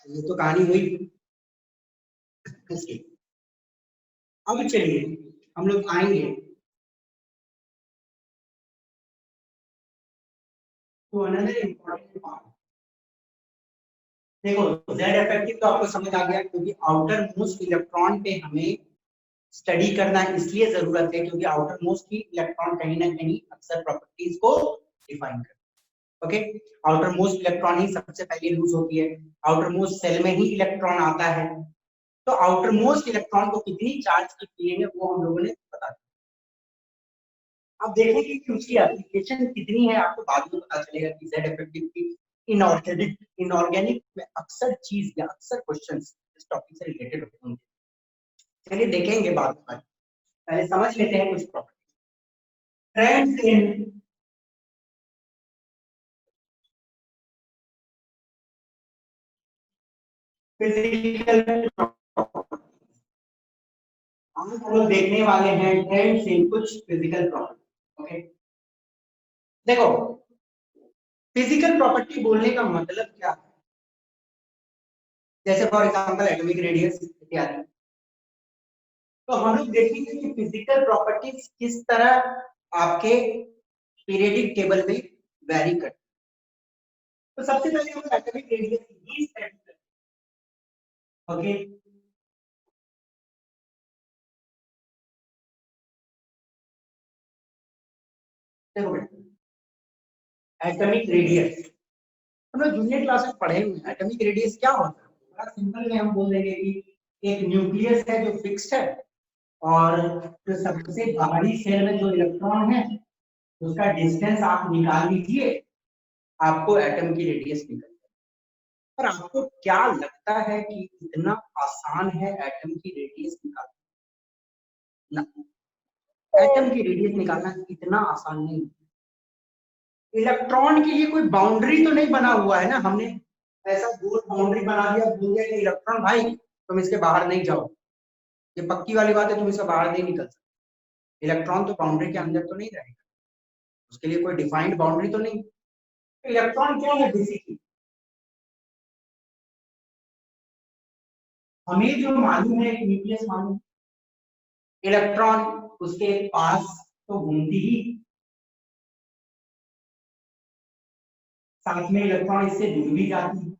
B: ये तो कहानी हुई इसकी। अब चलिए हम लोग आएंगे तो अनदर इम्पोर्टेंट पार्ट। देखो जेड इफेक्टिव तो आपको समझ आ गया, क्योंकि आउटर मोस्ट इलेक्ट्रॉन पे हमें स्टडी करना इसलिए जरूरत है क्योंकि आउटर मोस्ट ही इलेक्ट्रॉन कहीं ना कहीं अक्सर प्रॉपर्टीज को डिफाइन करता है। ओके, आउटर मोस्ट इलेक्ट्रॉन ही सबसे पहले यूज होती है, आउटर मोस्ट सेल में ही इलेक्ट्रॉन आता है। तो आउटर मोस्ट इलेक्ट्रॉन को कितनी चार्ज की फीलिंग है वो हम लोगों ने बता दिया। अब देखेंगे कि उसकी एप्लीकेशन कितनी है, आपको बाद में पता चलेगा कि जेड इफेक्टिव की इनऑर्गेनिक में अक्सर चीज या अक्सर क्वेश्चंस इस टॉपिक से रिलेटेड होंगे। चलिए देखेंगे बाद में, पहले समझ लेते हैं कुछ property. Trends in physical property, हम लोग देखने वाले हैं ट्रेंड्स इन कुछ फिजिकल प्रॉपर्टी। ओके, देखो फिजिकल प्रॉपर्टी बोलने का मतलब क्या है, जैसे फॉर एग्जांपल एटॉमिक रेडियस इत्यादि। तो हम लोग देखेंगे कि फिजिकल प्रॉपर्टीज किस तरह आपके पीरियडिक टेबल में वैरी करती है। तो सबसे पहले हम एटॉमिक रेडियस की स्टडी करते हैं। ओके, देखो एटॉमिक रेडियस हम लोग जूनियर क्लास में पढ़े हुए हैं। एटॉमिक रेडियस क्या होता है, बड़ा सिंपल में हम बोल देंगे कि एक न्यूक्लियस है जो फिक्स्ड है, और जो सबसे बाहरी सेल में जो इलेक्ट्रॉन है उसका डिस्टेंस आप निकाल लीजिए, आपको एटम की रेडियस निकल जाएगी। पर आपको क्या लगता है कि इतना आसान है एटम की रेडियस निकालना? एटम की रेडियस निकालना इतना आसान नहीं। इलेक्ट्रॉन के लिए कोई बाउंड्री तो नहीं बना हुआ है ना, हमने ऐसा गोल बाउंड्री बना दिया, बोल दिया कि इलेक्ट्रॉन भाई तुम इसके बाहर नहीं जाओ, ये पक्की वाली बात है, तुम इसके बाहर नहीं निकल सकते। इलेक्ट्रॉन तो बाउंड्री के अंदर तो नहीं रहेगा, उसके लिए कोई डिफाइंड बाउंड्री तो नहीं। इलेक्ट्रॉन क्या है बेसिकली, हमें जो मालूम है न्यूक्लियस मालूम, इलेक्ट्रॉन उसके पास तो घूमती ही, साथ में इलेक्ट्रॉन इससे दूर भी जाती है,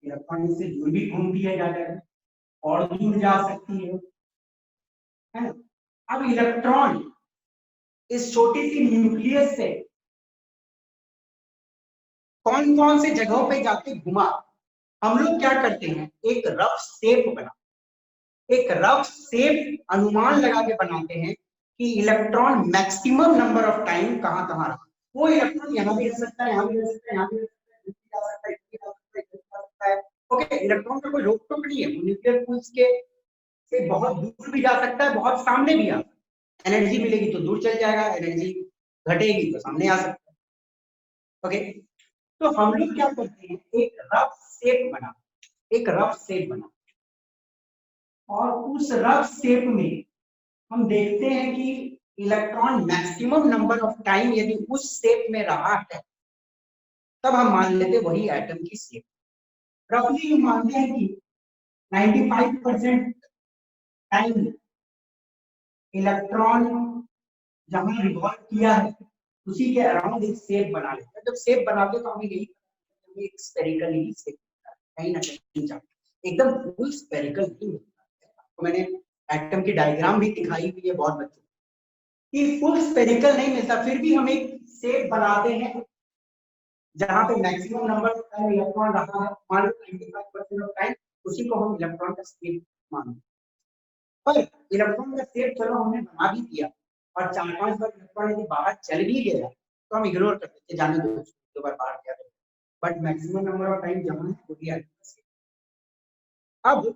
B: इलेक्ट्रॉन इससे दूर भी घूमती है जाकर, और दूर जा सकती है ना। अब इलेक्ट्रॉन इस छोटी सी न्यूक्लियस से कौन कौन से जगहों पे जाके घुमा, हम लोग क्या करते हैं, एक रफ शेप बना, एक रफ शेप अनुमान लगा के बनाते हैं कि electron maximum number of time कहां कहां रहा। वो इलेक्ट्रॉन यहाँ भी रह सकता है, यहाँ भी रह सकता है, यहाँ भी रह सकता है, जा सकता है। ओके, इलेक्ट्रॉन का कोई रोक टोक नहीं है, न्यूक्लियर पूल्स के से बहुत दूर भी जा सकता है, बहुत सामने भी आ सकता है। एनर्जी मिलेगी तो दूर चल जाएगा, एनर्जी घटेगी तो सामने आ सकता है। ओके, तो हम लोग क्या करते हैं, एक रफ शेप बना, एक रफ शेप बना, और उस रफ शेप में हम देखते हैं कि electron maximum number of time यदि उस शेप में रहा है, तब हम मान लेते वही एटम की शेप। रफली हम मानते हैं कि 95% टाइम इलेक्ट्रॉन जहां रिवॉल्व किया है उसी के अराउंड एक शेप बना लेते हैं। जब शेप बनाते हैं तो हमें यही एक स्फेरिकल ही शेप कहीं ना कहीं जाता, एकदम फुल स्फेरिकल नहीं होता है। आपको मैंने एटम की डायग्राम भी दिखाई हुई है बहुत बच्चों कि फुल स्फेरिकल नहीं मिलता, फिर भी हम एक शेप बनाते हैं जहां पे maximum number of time electron रहा है, मान लो 95% ऑफ टाइम, उसी को हम इलेक्ट्रॉन का शेप मानते हैं। पर इलेक्ट्रॉन का शेप चलो हमने बना भी दिया, और 4-5 बार इलेक्ट्रॉन यदि बाहर चल भी गया तो हम इग्नोर कर देते, जाने दो दो बार बाहर गया, but maximum number of time जहां है वो भी एटम का शेप। अब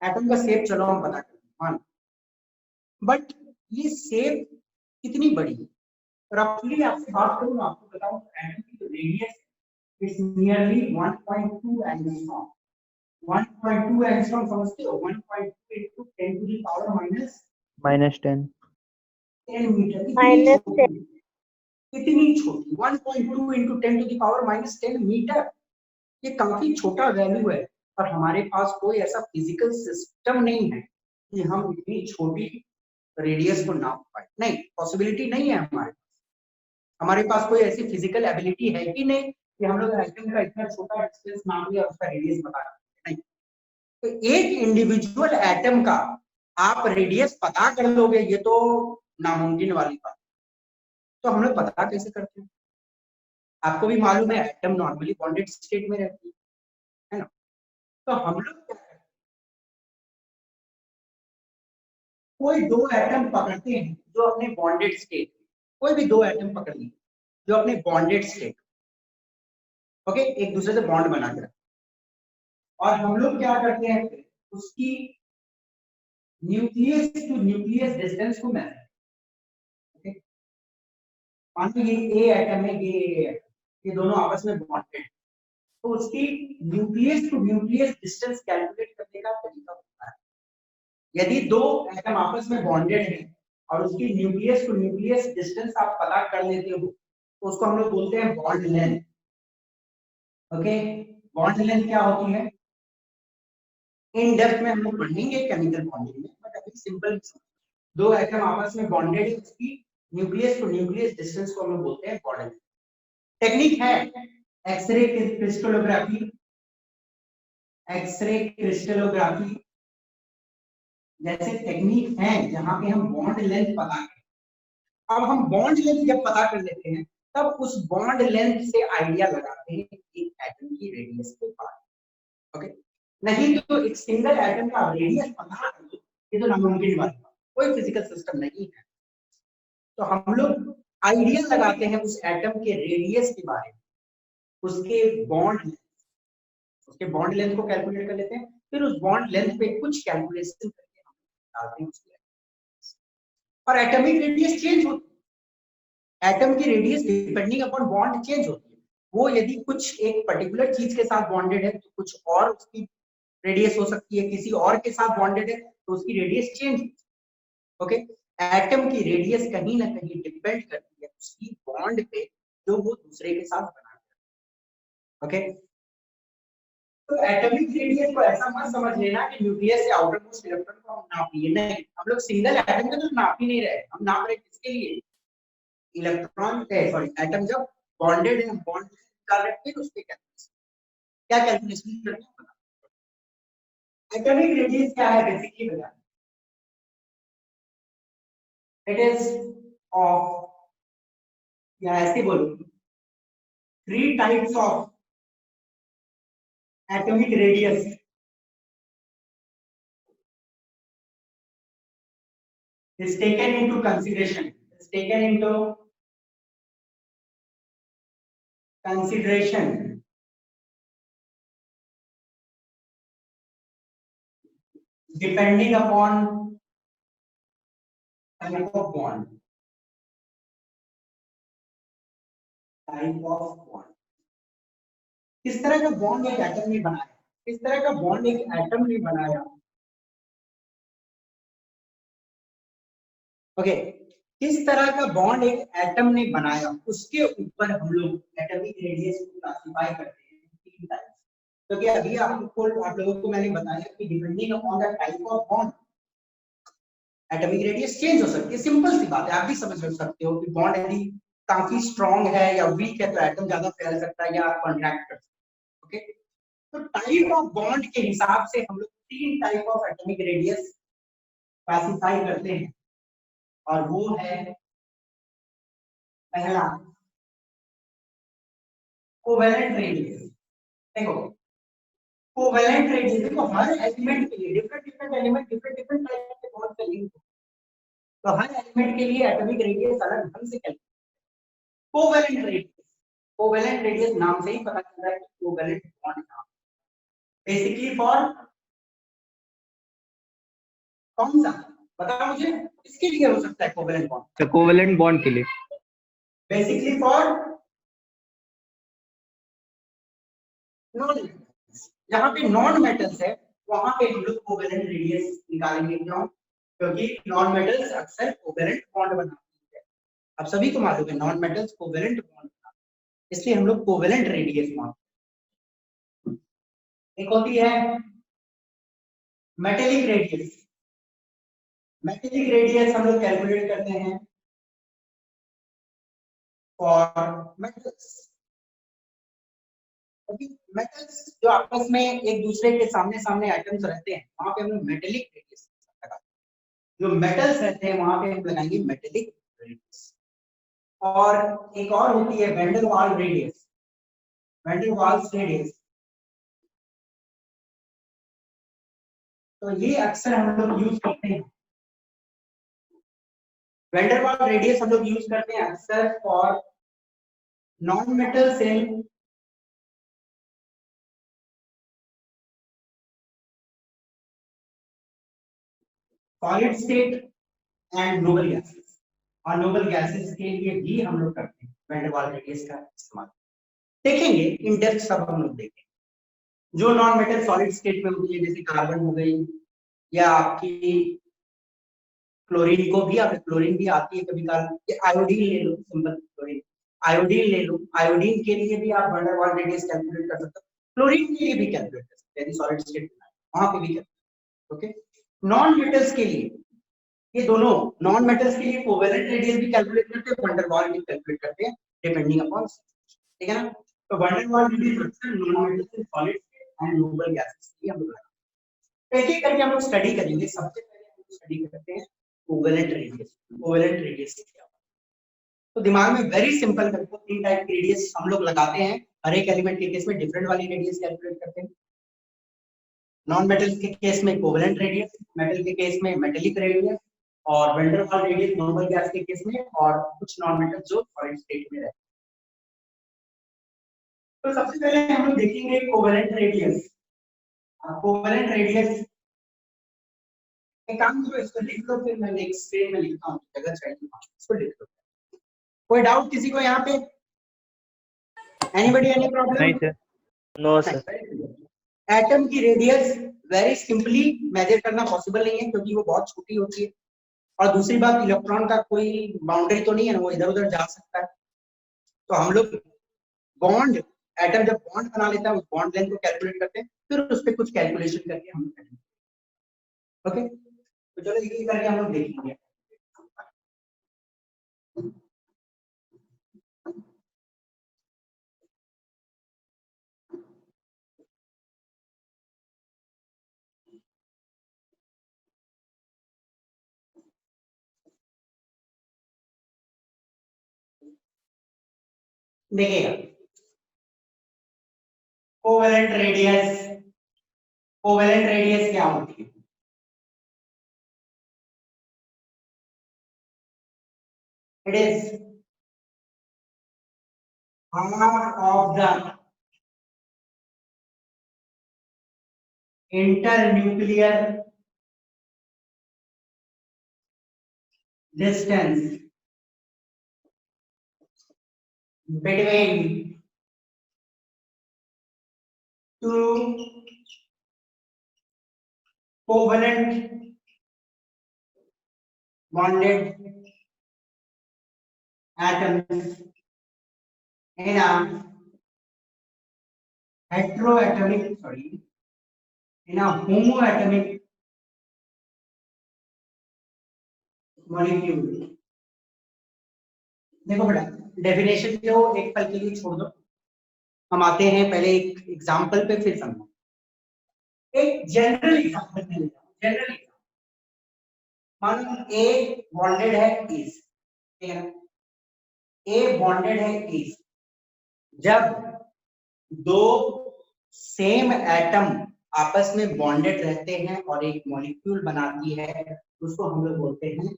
B: एटम का शेप चलो हम पता करते हैं, बट ये शेप कितनी बड़ी है, रफली आपसे बात करूं, आपको बताऊं एटम की जो radius is nearly 1.2 angstrom. 1.2 angstrom समझते हो, 1.2 into 10 to the power
F: -10
B: 10 metre, इतनी छोटी 1.2 into 10 to the power -10 metre. ये काफी छोटा वैल्यू है, और हमारे पास कोई ऐसा फिजिकल सिस्टम नहीं है कि हम इतनी छोटी रेडियस को नाप पाए। नहीं, पॉसिबिलिटी नहीं है हमारे पास कोई ऐसी फिजिकल एबिलिटी है कि नहीं कि हम लोग एटम का इतना छोटा डिस्टेंस नाप लिया और उसका रेडियस बता सकते। नहीं, तो एक इंडिविजुअल एटम का आप रेडियस पता कर लोगे, ये तो नामुमकिन वाली बात। तो हम लोग पता कैसे करते हैं? आपको भी मालूम है एटम नॉर्मली बॉन्डेड स्टेट में रहती है ना? तो हम लोग क्या करते हैं, कोई दो एटम पकड़ते हैं जो अपने बॉन्डेड स्टेट, कोई भी दो एटम पकड़ लिए जो अपने बॉन्डेड स्टेट, ओके, एक दूसरे से बॉन्ड बना के रखते हैं, और हम लोग क्या करते हैं, उसकी न्यूक्लियस टू न्यूक्लियस डिस्टेंस को मेजर, ओके। मान लो ये ए एटम है, ये दोनों आपस में बॉन्डेड, तो उसकी nucleus to nucleus distance calculate करने का तरीका होता है। यदि दो एटम आपस में बॉन्डेड है और उसकी न्यूक्लियस टू न्यूक्लियस डिस्टेंस आप पता कर लेते हो, तो उसको हम लोग बोलते हैं bond length, okay. Bond length क्या होती है इन डेप्थ में हम लोग पढ़ेंगे केमिकल बॉन्डिंग में, बट अभी सिंपल, दो एटम आपस में बॉन्डेड है, उसकी न्यूक्लियस टू न्यूक्लियस डिस्टेंस को हम लोग बोलते हैं बॉन्ड लेंथ। टेक्निक है एक्सरे क्रिस्टलोग्राफी, एक्सरे क्रिस्टलोग्राफी जैसे टेक्निक है जहां पे हम बॉन्ड लेंथ पता करें। अब हम बॉन्ड लेंथ जब पता कर लेते हैं तब उस बॉन्ड लेंथ से आइडिया लगाते हैं एक एटम की रेडियस के बारे में, ओके। नहीं तो एक सिंगल एटम का रेडियस पता कर लो, ये तो नामुमकिन बात है, कोई फिजिकल सिस्टम नहीं है। तो हम लोग आइडिया लगाते हैं उस एटम के रेडियस के बारे में, उसके बॉन्ड लेंथ को कैलकुलेट कर लेते हैं, फिर उस बॉन्ड लेंथ पे कुछ कैलकुलेशन करके हम डालते हैं उसके, और एटॉमिक रेडियस चेंज होती है। एटम की radius depending upon bond change होती है। वो यदि कुछ एक पर्टिकुलर चीज के साथ बॉन्डेड है तो कुछ और उसकी रेडियस हो सकती है, किसी और के साथ बॉन्डेड है तो उसकी रेडियस चेंज, ओके। एटम की रेडियस कहीं ना कहीं डिपेंड करती है उसकी बॉन्ड पे जो वो दूसरे के साथ बनाता है, ओके। तो एटॉमिक रेडियस को ऐसा मत समझ लेना कि न्यूक्लियस से आउटर मोस्ट इलेक्ट्रॉन को हम नाप लिए, नहीं, हम लोग सिंगल एटम का तो नाप ही नहीं रहे, हम नाप रहे किसके लिए, इलेक्ट्रॉन सॉरी एटम जब बॉन्डेड है, बॉन्ड कर रहे फिर उसके क्या कैलकुलेशन करते हैं। एटॉमिक रेडियस क्या है बेसिकली बता, इट इज ऑफ, या ऐसे बोलो, 3 types of atomic radius is taken into consideration, depending upon type of bond, किस तरह का बॉन्ड एक एटम ने बनाया, किस तरह का बॉन्ड एक एटम ने बनाया, ओके, किस तरह का बॉन्ड एक एटम ने बनाया, उसके ऊपर हम लोग एटॉमिक रेडियस को क्लासिफाई करते हैं 3 टाइप्स। क्योंकि अभी आप लोगों को मैंने बताया कि depending upon the type of bond atomic radius change हो सकती है। सिंपल सी बात है, आप भी समझ सकते हो कि बॉन्ड यदि काफी स्ट्रॉन्ग है या वीक है तो एटम ज्यादा फैल सकता है या कॉन्ट्रैक्ट कर सकता है, ओके। तो टाइप ऑफ बॉन्ड के हिसाब से हम लोग 3 type of atomic radius classify करते हैं, और वो है पहला कोवेलेंट रेडियस। देखो कोवेलेंट रेडियस, देखो हर एलिमेंट के लिए डिफरेंट एलिमेंट डिफरेंट टाइप के बॉन्ड का लिंक, तो हर एलिमेंट के लिए एटॉमिक रेडियस अलग ढंग से कैलकुलेट। कोवेलेंट रेडियस नाम से ही पता चल रहा है कि कोवेलेंट बॉन्ड का बेसिकली फॉर कौन सा, बता मुझे इसके लिए हो सकता है कोवेलेंट बॉन्ड,
A: तो कोवेलेंट बॉन्ड के लिए
B: बेसिकली फॉर नॉन, जहां पे नॉन मेटल्स है वहां पे हम लोग कोवेलेंट रेडियस निकालेंगे। क्यों? क्योंकि नॉन मेटल्स अक्सर कोवेलेंट बॉन्ड बनाती है, अब सभी को मालूम है नॉन मेटल्स कोवेलेंट बॉन्ड बनाते हैं, इसलिए हम लोग कोवेलेंट रेडियस मानते हैं। एक होती है मेटेलिक रेडियस। मेटेलिक रेडियस हम लोग कैलकुलेट करते हैं फॉर मेटल्स। मेटल्स जो आपस में एक दूसरे के सामने सामने आइटम्स रहते हैं वहां पे हम लोग मेटेलिक रेडियस लगाते हैं। जो मेटल्स रहते हैं वहां पे हम लगाएंगे मेटेलिक रेडियस। और एक और होती है van der Waals radius. Van der Waals radius तो ये अक्सर हम लोग यूज करते हैं। वैन डेर वाल्स रेडियस हम लोग यूज करते हैं अक्सर for non metals in solid state and noble gases. और नोबल गैसेस के लिए भी हम लोग करते हैं वैन डेर वाल्स रेडियस का इस्तेमाल। देखेंगे इन डेप्थ सब हम लोग देखेंगे। जो नॉन मेटल सॉलिड स्टेट में होती है जैसे कार्बन हो गई या आपकी क्लोरीन को भी क्लोरीन भी आती है कभी कभार। आयोडीन ले लो, सिंपल क्लोरीन। आयोडीन ले लो, आयोडीन के लिए भी आप van der Waals radius calculate कर सकते हो। क्लोरीन के लिए भी कैलकुलेट कर सकते हैं सॉलिड स्टेट में, वहां पे भी कैलकुलेट। ओके, नॉन मेटल्स के लिए ये दोनों नॉन मेटल्स के लिए कोवेलेंट रेडियस भी कैलकुलेट करते हैं, वैन डेर वाल्स भी कैलकुलेट करते हैं डिपेंडिंग अपॉन, ठीक है ना। तो वैन डेर वाल्स रेडियस अक्सर non metals in solid state and noble gases के लिए हम लोग एक एक करके हम लोग स्टडी करेंगे। सबसे पहले हम लोग स्टडी करते हैं कोवेलेंट रेडियस। कोवेलेंट रेडियस क्या है तो दिमाग में वेरी सिंपल करके तीन टाइप की रेडियस हम लोग लगाते हैं। हर एक एलिमेंट के केस में डिफरेंट वाली रेडियस कैलकुलेट करते हैं। नॉन मेटल के केस में कोवेलेंट रेडियस, मेटल के केस में मेटेलिक रेडियस, और van der Waals radius normal gas के केस में, और कुछ नॉन मेटल जो सॉलिड स्टेट में रहते हैं। तो सबसे पहले हम लोग देखेंगे कोवेलेंट रेडियस। कोवेलेंट रेडियस एक काम करो, इसको लिख लो, फिर मैं नेक्स्ट स्क्रीन में लिखता हूँ जगह चाहिए इसको लिख लो। कोई डाउट किसी को यहाँ पे? Anybody any problem?
F: नहीं सर। No sir.
B: एटम की रेडियस वेरी सिंपली मेजर करना पॉसिबल नहीं है क्योंकि वो बहुत छोटी होती है। और दूसरी बात, इलेक्ट्रॉन का कोई बाउंड्री तो नहीं है ना, वो इधर उधर जा सकता है। तो हम लोग बॉन्ड, एटम जब बॉन्ड बना लेता है उस बॉन्ड लेंथ को कैलकुलेट करते हैं, फिर उस पर कुछ कैलकुलेशन करके हम लोग। ओके, तो चलो ये करके हम लोग देखेंगे। देखिएगा कोवेलेंट रेडियस, कोवेलेंट रेडियस क्या होती है? It is half of the internuclear distance between two covalent bonded atoms in a heteroatomic, sorry, in a homoatomic molecule। देखो बेटा, डेफिनेशन जो एक पल के लिए छोड़ दो, हम आते हैं पहले एक एग्जांपल पे, फिर समझो। एक जनरल एग्जांपल में लेता हूं, जनरल एग्जांपल। मानो ए बॉन्डेड है इस, ठीक है ना, ए बॉन्डेड है इस। जब दो सेम एटम आपस में बॉन्डेड रहते हैं और एक मॉलिक्यूल बनाती है, उसको हम लोग बोलते हैं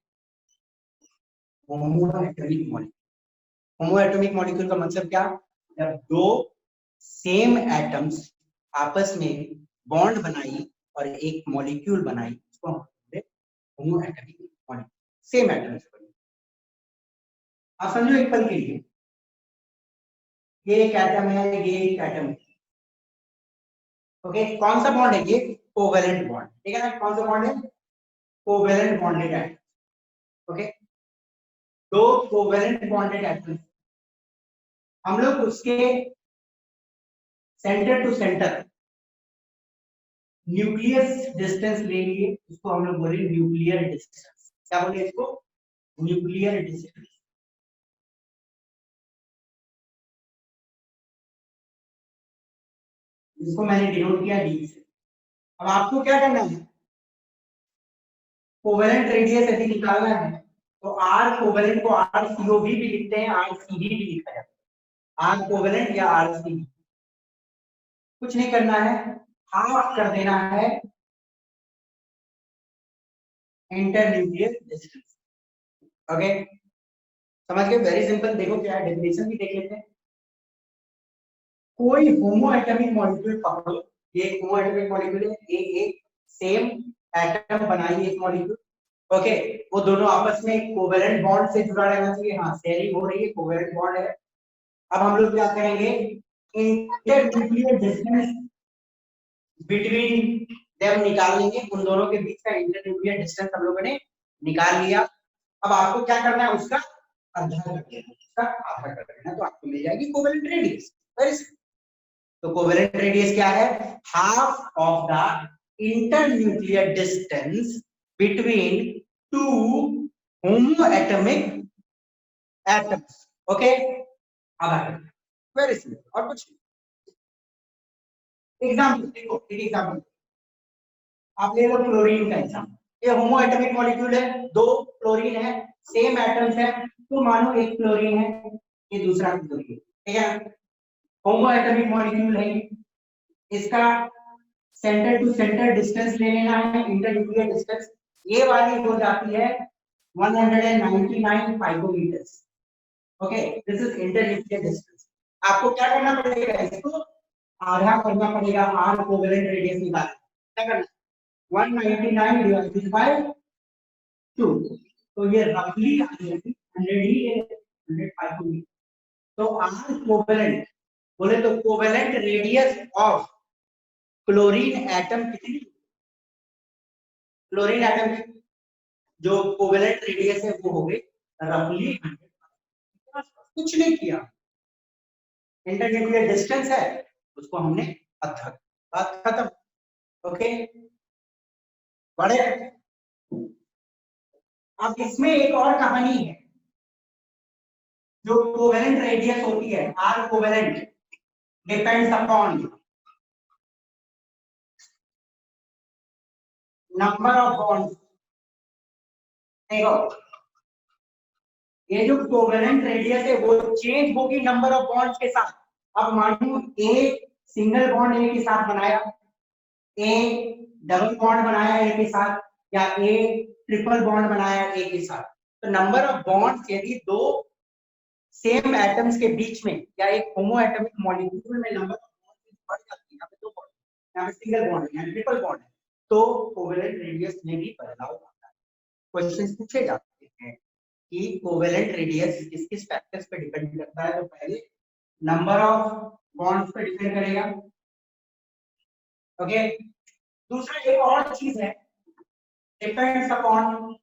B: होमोएटॉमिक मॉलिक्यूल। होमोएटॉमिक मॉलिक्यूल का मतलब क्या? जब दो सेम एटम्स आपस में बॉन्ड बनाई और एक मॉलिक्यूल बनाई, उसको हम बोलते हैं होमोएटॉमिक मॉलिक्यूल। सेम एटम से बनी। आप समझो एक पल के लिए, ये एक एटम है, ये एक एटम है। ओके, कौन सा बॉन्ड है ये? कोवेलेंट बॉन्ड, ठीक है ना। कौन सा बॉन्ड है? Covalent bonded atom. ओके, दो कोवेलेंट बॉन्डेड एटम, हम लोग उसके centre to centre nucleus distance ले लिए, उसको हम लोग बोले न्यूक्लियर डिस्टेंस। क्या बोले इसको? Nuclear distance. इसको मैंने डिनोट किया डी से। अब आपको क्या करना है, कोवेलेंट रेडियस यदि निकालना है तो आर कोवेलेंट को आर सीओवी भी लिखते हैं, आर सीवी भी लिखा जाता है, आर कोवेलेंट या आर सीवी। कुछ नहीं करना है, हाफ कर देना है इंटरन्यूक्लियर डिस्टेंस। ओके, समझ गए? Very simple. देखो क्या है, डेफिनेशन भी देख लेते हैं। कोई होमो एटॉमिक मॉलिक्यूल पकड़ो, ये होमो एटॉमिक मॉलिक्यूल है, ये एक सेम एटम बनाई एक मॉलिक्यूल। ओके, वो दोनों आपस में कोवेलेंट बॉन्ड से जुड़ा रहना चाहिए। हाँ, शेयरिंग हो रही है, कोवेलेंट बॉन्ड है। अब हम लोग क्या करेंगे, इंटरन्यूक्लियर डिस्टेंस बिटवीन देम निकाल लेंगे। उन दोनों के बीच का इंटरन्यूक्लियर डिस्टेंस हम लोगों ने निकाल लिया। अब आपको क्या करना है, उसका आधा कर देना, उसका आधा कर देना, तो आपको मिल जाएगी कोवेलेंट रेडियस। Very simple. तो कोवेलेंट रेडियस क्या है? Half of the internuclear distance between two homoatomic atoms. Okay, आधा कर दिया। Very simple. और कुछ एग्जाम्पल देखो, एक एग्जाम्पल आप ले लो क्लोरीन का एग्जाम्पल। ये होमोएटॉमिक मॉलिक्यूल है, दो क्लोरीन है, सेम एटम्स है। तो मानो एक क्लोरीन है, ये दूसरा क्लोरीन, ठीक है? होमोएटॉमिक मॉलिक्यूल है, इसका सेंटर टू सेंटर डिस्टेंस ले लेना है, इंटरन्यूक्लियर डिस्टेंस। ये वाली हो जाती है 199 picometres. Okay, this is internuclear distance. आपको क्या करना पड़ेगा, इसको आधा करना पड़ेगा, आर कोवेलेंट रेडियस निकालना। क्या करना? 199 डिवाइडेड बाय 2, तो ये रफली आ जाएगी 100 ही है, 100 पाइकोमीटर। तो आर कोवेलेंट बोले तो covalent radius of chlorine atom कितनी? क्लोरीन एटम की जो कोवेलेंट रेडियस है वो हो गई रफली 100। कुछ नहीं किया, इंटरन्यूक्लियर डिस्टेंस है, उसको हमने आधा, बात खत्म। ओके, बड़े। अब इसमें एक और कहानी है, जो कोवेलेंट रेडियस होती है R covalent depends upon number of bonds. देखो, ये जो कोवेलेंट रेडियस है वो चेंज होगी नंबर ऑफ बॉन्ड्स के साथ। अब मानो ए सिंगल बॉन्ड ए के साथ बनाया, ए डबल बॉन्ड बनाया ए के साथ, या ए ट्रिपल बॉन्ड बनाया ए के साथ, तो नंबर ऑफ बॉन्ड्स यदि दो सेम एटम्स के बीच में या एक होमोएटॉमिक मॉलिक्यूल में नंबर ऑफ बॉन्ड्स बढ़ जाती है, यहाँ पे दो बॉन्ड, यहाँ पे सिंगल बॉन्ड है, यहाँ ट्रिपल बॉन्ड है, तो कोवेलेंट रेडियस में भी बदलाव आता है। क्वेश्चंस पूछे जाते हैं कि कोवेलेंट रेडियस किस किस फैक्टर्स पे डिपेंड करता है। तो पहले नंबर ऑफ बॉन्ड्स पे डिपेंड करेगा। ओके, दूसरा एक और चीज है, depends upon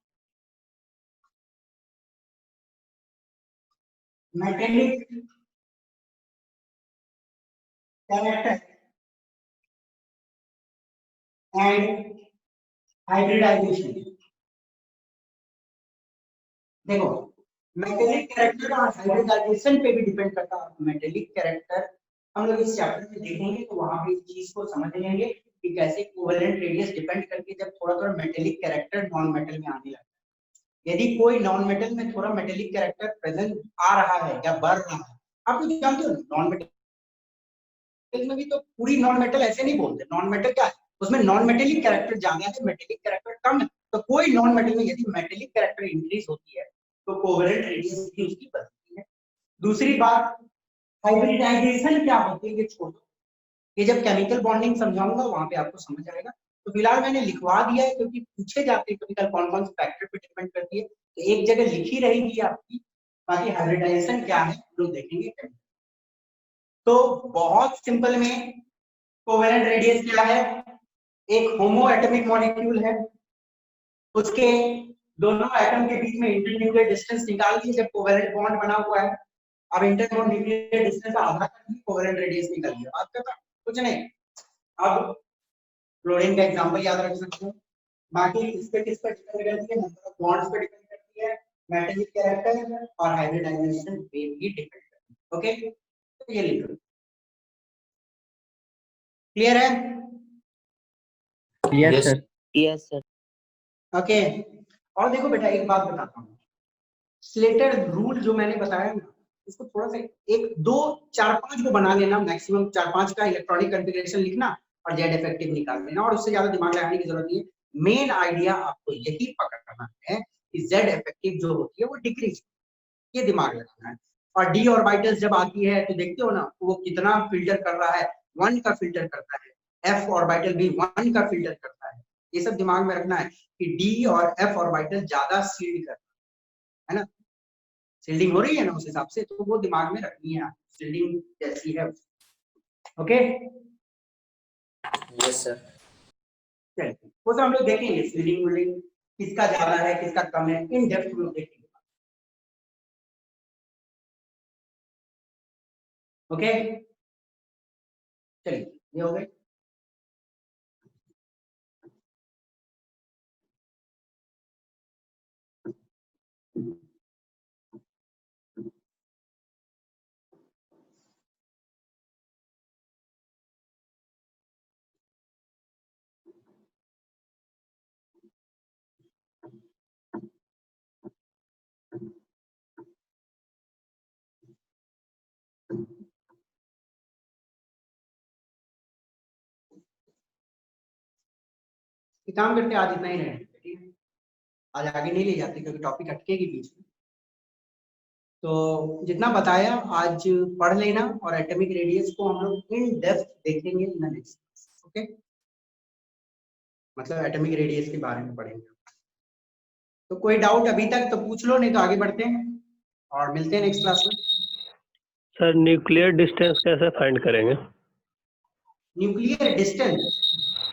B: metallic character and hybridisation. देखो, मेटेलिक कैरेक्टर और हाइब्रिडाइजेशन पे भी डिपेंड करता है। मेटेलिक कैरेक्टर हम लोग इस चैप्टर में देखेंगे, तो वहां पे इस चीज को समझ लेंगे कि कैसे कोवेलेंट रेडियस डिपेंड करके जब थोड़ा थोड़ा मेटेलिक कैरेक्टर नॉन मेटल में आने लगता है। यदि कोई नॉन मेटल में थोड़ा मेटेलिक कैरेक्टर प्रेजेंट आ रहा है या बढ़ रहा है, आप लोग जानते हो नॉन मेटल में भी तो पूरी नॉन मेटल ऐसे नहीं बोलते। नॉन मेटल क्या है, उसमें नॉन मेटेलिक कैरेक्टर ज्यादा है, मेटेलिक कैरेक्टर कम है। तो कोई नॉन मेटल में यदि मेटेलिक कैरेक्टर इंक्रीज होती है तो कोवेलेंट रेडियस भी उसकी बढ़ती है। दूसरी बात, हाइब्रिडाइजेशन क्या होती है ये छोड़ो, ये जब केमिकल बॉन्डिंग समझाऊंगा वहां पे आपको समझ आएगा। तो फिलहाल मैंने लिखवा दिया है, क्योंकि पूछे जाते हैं केमिकल कौन कौन से फैक्टर पे डिपेंड करती है, तो एक जगह लिखी रहेगी आपकी। बाकी हाइब्रिडाइजेशन क्या है लोग देखेंगे। तो बहुत सिंपल में कोवेलेंट रेडियस क्या है, एक होमो एटॉमिक मॉलिक्यूल है, उसके दोनों एटम के बीच में इंटरन्यूक्लियर डिस्टेंस निकाल दिए जब कोवेलेंट बॉन्ड बना हुआ है। अब इंटरन्यूक्लियर डिस्टेंस आधा कर दिया, कोवेलेंट रेडियस निकल गया। बात करता कुछ नहीं। अब क्लोरीन का एग्जांपल याद रख सकते हो। बाकी इस पे किस पर डिपेंड करती है, नंबर ऑफ बॉन्ड्स पे डिपेंड करती है, मेटालिक कैरेक्टर और हाइब्रिडाइजेशन पे भी डिपेंड करती है। ओके, तो ये लिख लो। क्लियर है?
F: Yes,
E: Yes.
F: sir.
E: Yes, sir.
B: Okay, और देखो बेटा एक बात बताता हूँ, स्लेटर रूल जो मैंने बताया ना, इसको थोड़ा सा एक दो चार पांच को बना लेना, मैक्सिमम 4-5 का इलेक्ट्रॉनिक कॉन्फ़िगरेशन लिखना और जेड इफेक्टिव निकाल लेना, और उससे ज्यादा दिमाग लगाने की जरूरत नहीं है। मेन आइडिया आपको यही पकड़ना है कि जेड इफेक्टिव जो होती है वो डिक्रीज, ये दिमाग लगाना है। और डी ऑर्बिटल्स जब आती है तो देखते हो ना वो कितना फिल्टर कर रहा है, 1 का फिल्टर करता है, एफ ऑर्बिटल भी 1 का फिल्टर करता है। ये सब दिमाग में रखना है कि डी और एफ ऑर्बिटल ज्यादा सील्ड करता है ना, सील्डिंग हो रही है ना उस हिसाब से, तो वो दिमाग में रखनी है, सील्डिंग कैसी है। Okay,
E: Yes, sir.
B: चलिए वो सब हम लोग देखेंगे, सील्डिंग विल्डिंग किसका ज्यादा है किसका कम है, इन डेप्थ में देखेंगे। ओके, चलिए ये हो गए। काम करते आज इतना ही रहेगा, ठीक है, आज आगे नहीं ले जाते क्योंकि टॉपिक अटकेगी बीच में। तो जितना बताया आज पढ़ लेना, और एटॉमिक रेडियस को हम लोग इन डेप्थ देखेंगे इन नेक्स्ट। ओके, मतलब एटॉमिक रेडियस के बारे में पढ़ेंगे। तो कोई डाउट अभी तक तो पूछ लो, नहीं तो आगे बढ़ते हैं और मिलते हैं नेक्स्ट क्लास में।
G: सर न्यूक्लियर डिस्टेंस कैसे फाइंड करेंगे?
B: न्यूक्लियर डिस्टेंस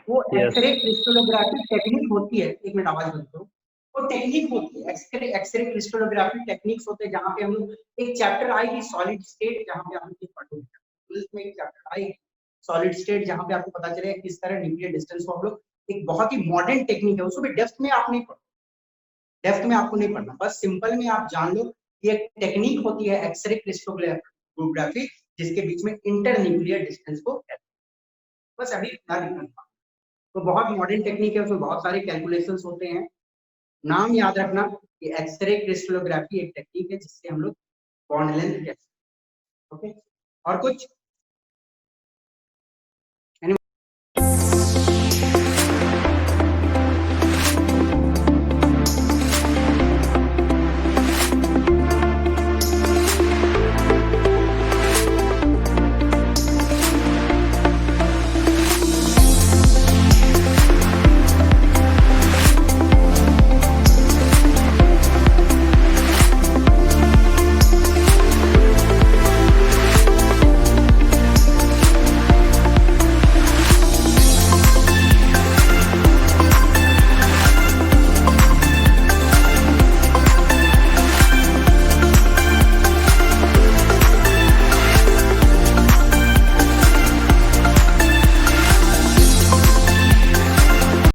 B: वो
G: Yes.
B: एक्सरे क्रिस्टलोग्राफी टेक्निक होती है, एक मिनट आवाज बंद करो, वो टेक्निक होती है, एक्सरे क्रिस्टलोग्राफी टेक्निक्स होते हैं, जहाँ पे हम लोग एक चैप्टर आएगी सॉलिड स्टेट, जहाँ पे हम लोग पढ़ोगे, इसमें एक चैप्टर आएगी सॉलिड स्टेट, जहाँ पे आपको पता चलेगा किस तरह न्यूक्लियर डिस्टेंस को हम लोग, एक बहुत ही मॉडर्न टेक्निक है, उसको भी डेप्थ में आप नहीं पढ़ो, डेप्थ में आपको नहीं पढ़ना, बस सिंपल में आप जान लो कि एक टेक्निक होती है एक्सरे क्रिस्टलोग्राफी, जिसके बीच में इंटर न्यूक्लियर डिस्टेंस को, बस अभी इतना लिखना। तो बहुत मॉडर्न टेक्निक है, उसमें बहुत सारे कैलकुलेशंस होते हैं। नाम याद रखना कि एक्सरे क्रिस्टलोग्राफी एक टेक्निक है जिससे हम लोग बॉन्ड लेंथ कहते हैं। ओके, और कुछ